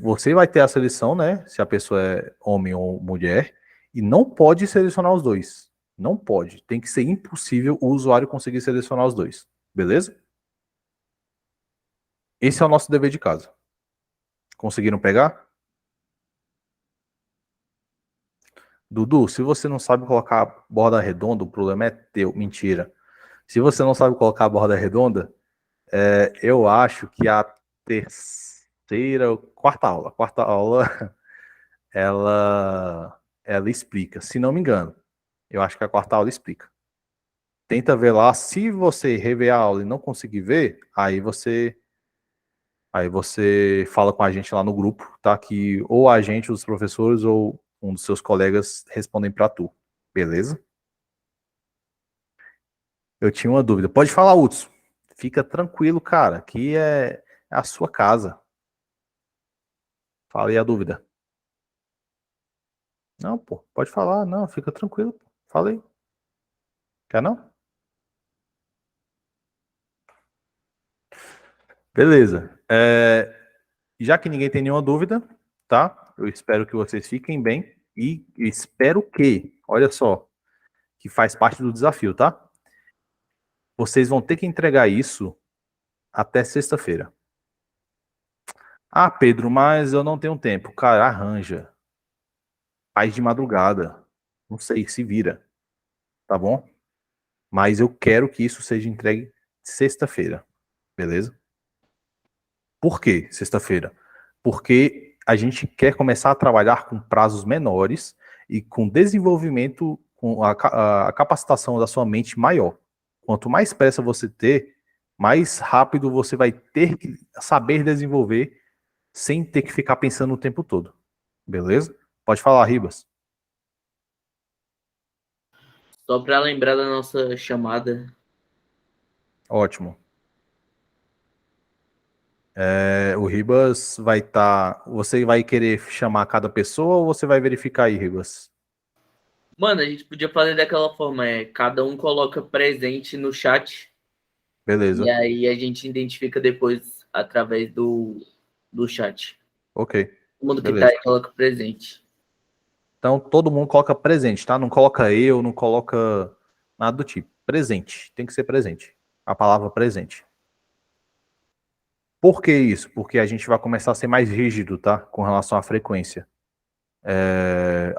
você vai ter a seleção, né? Se a pessoa é homem ou mulher, e não pode selecionar os dois. Não pode. Tem que ser impossível o usuário conseguir selecionar os dois. Beleza? Esse é o nosso dever de casa. Conseguiram pegar? Dudu, se você não sabe colocar borda redonda, o problema é teu. Mentira. Se você não sabe colocar a borda redonda, eu acho que a terceira, quarta aula, ela explica. Se não me engano, eu acho que a quarta aula explica. Tenta ver lá. Se você rever a aula e não conseguir ver, aí você fala com a gente lá no grupo, tá? Que ou a gente, os professores, ou um dos seus colegas respondem para tu. Beleza? Eu tinha uma dúvida. Pode falar, Hudson. Fica tranquilo, cara. Aqui é a sua casa. Fala aí a dúvida. Não, pô. Pode falar. Não, fica tranquilo. Pô. Fala aí. Quer não? Beleza. Já que ninguém tem nenhuma dúvida, tá? Eu espero que vocês fiquem bem. E espero que, olha só, que faz parte do desafio, tá? Vocês vão ter que entregar isso até sexta-feira. Ah, Pedro, mas eu não tenho tempo. Cara, arranja. Faz de madrugada. Não sei, se vira. Tá bom? Mas eu quero que isso seja entregue sexta-feira. Beleza? Por que sexta-feira? Porque a gente quer começar a trabalhar com prazos menores e com desenvolvimento, com a capacitação da sua mente maior. Quanto mais pressa você ter, mais rápido você vai ter que saber desenvolver sem ter que ficar pensando o tempo todo. Beleza? Pode falar, Ribas. Só para lembrar da nossa chamada. Ótimo. O Ribas vai estar... Você vai querer chamar cada pessoa ou você vai verificar aí, Ribas? Mano, a gente podia fazer daquela forma, cada um coloca presente no chat Beleza. e aí a gente identifica depois através do chat. Ok. Todo mundo que Beleza. tá aí coloca presente. Então, todo mundo coloca presente, tá? Não coloca eu, não coloca nada do tipo. Presente. Tem que ser presente. A palavra presente. Por que isso? Porque a gente vai começar a ser mais rígido, tá? Com relação à frequência.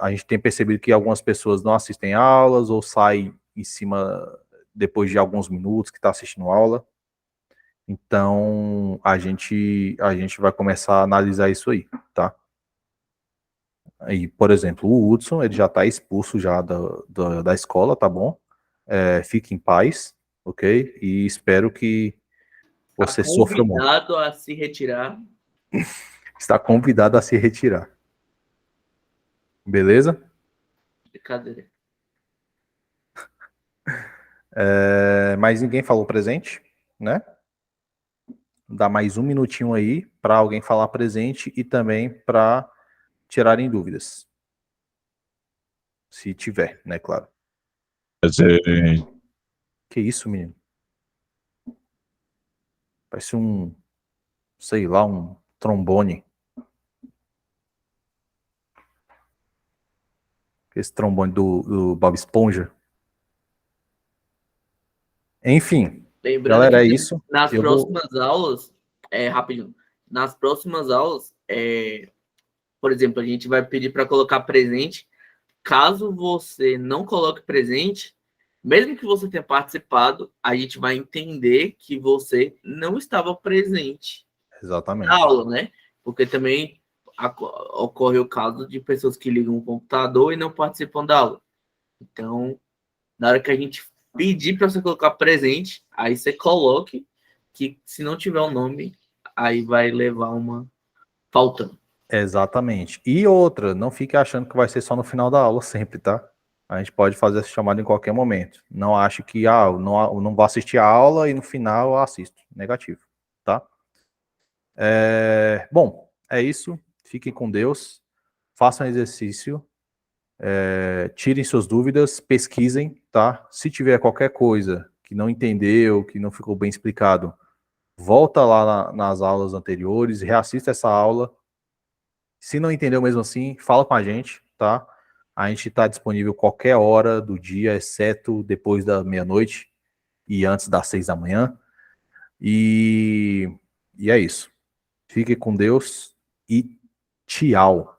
A gente tem percebido que algumas pessoas não assistem aulas ou saem em cima depois de alguns minutos que está assistindo aula. Então, a gente vai começar a analisar isso aí, tá? Aí, por exemplo, o Hudson, ele já está expulso já da escola, tá bom? Fique em paz, ok? E espero que você sofra muito. Convidado a se retirar. Está convidado a se retirar. Beleza? Brincadeira. Mas ninguém falou presente, né? Dá mais um minutinho aí para alguém falar presente e também para tirarem dúvidas. Se tiver, né, claro. Que isso, menino? Parece sei lá, um trombone. Esse trombone do Bob Esponja. Enfim, Lembrando galera, é que isso. nas Eu próximas aulas, rapidinho, nas próximas aulas, por exemplo, a gente vai pedir para colocar presente. Caso você não coloque presente, mesmo que você tenha participado, a gente vai entender que você não estava presente Exatamente. na aula, né? Porque também ocorre o caso de pessoas que ligam o computador e não participam da aula. Então, na hora que a gente pedir para você colocar presente, aí você coloque, que se não tiver o nome, aí vai levar uma faltando. Exatamente. E outra, não fique achando que vai ser só no final da aula sempre, tá? A gente pode fazer essa chamada em qualquer momento. Não acho que, eu não vou assistir a aula e no final eu assisto. Negativo, tá? Bom, é isso. Fiquem com Deus. Façam exercício. Tirem suas dúvidas. Pesquisem, tá? Se tiver qualquer coisa que não entendeu, que não ficou bem explicado, volta lá nas aulas anteriores, reassista essa aula. Se não entendeu mesmo assim, fala com a gente, tá? A gente está disponível qualquer hora do dia, exceto depois da meia-noite e antes das 6 da manhã. E é isso. Fique com Deus e tchau.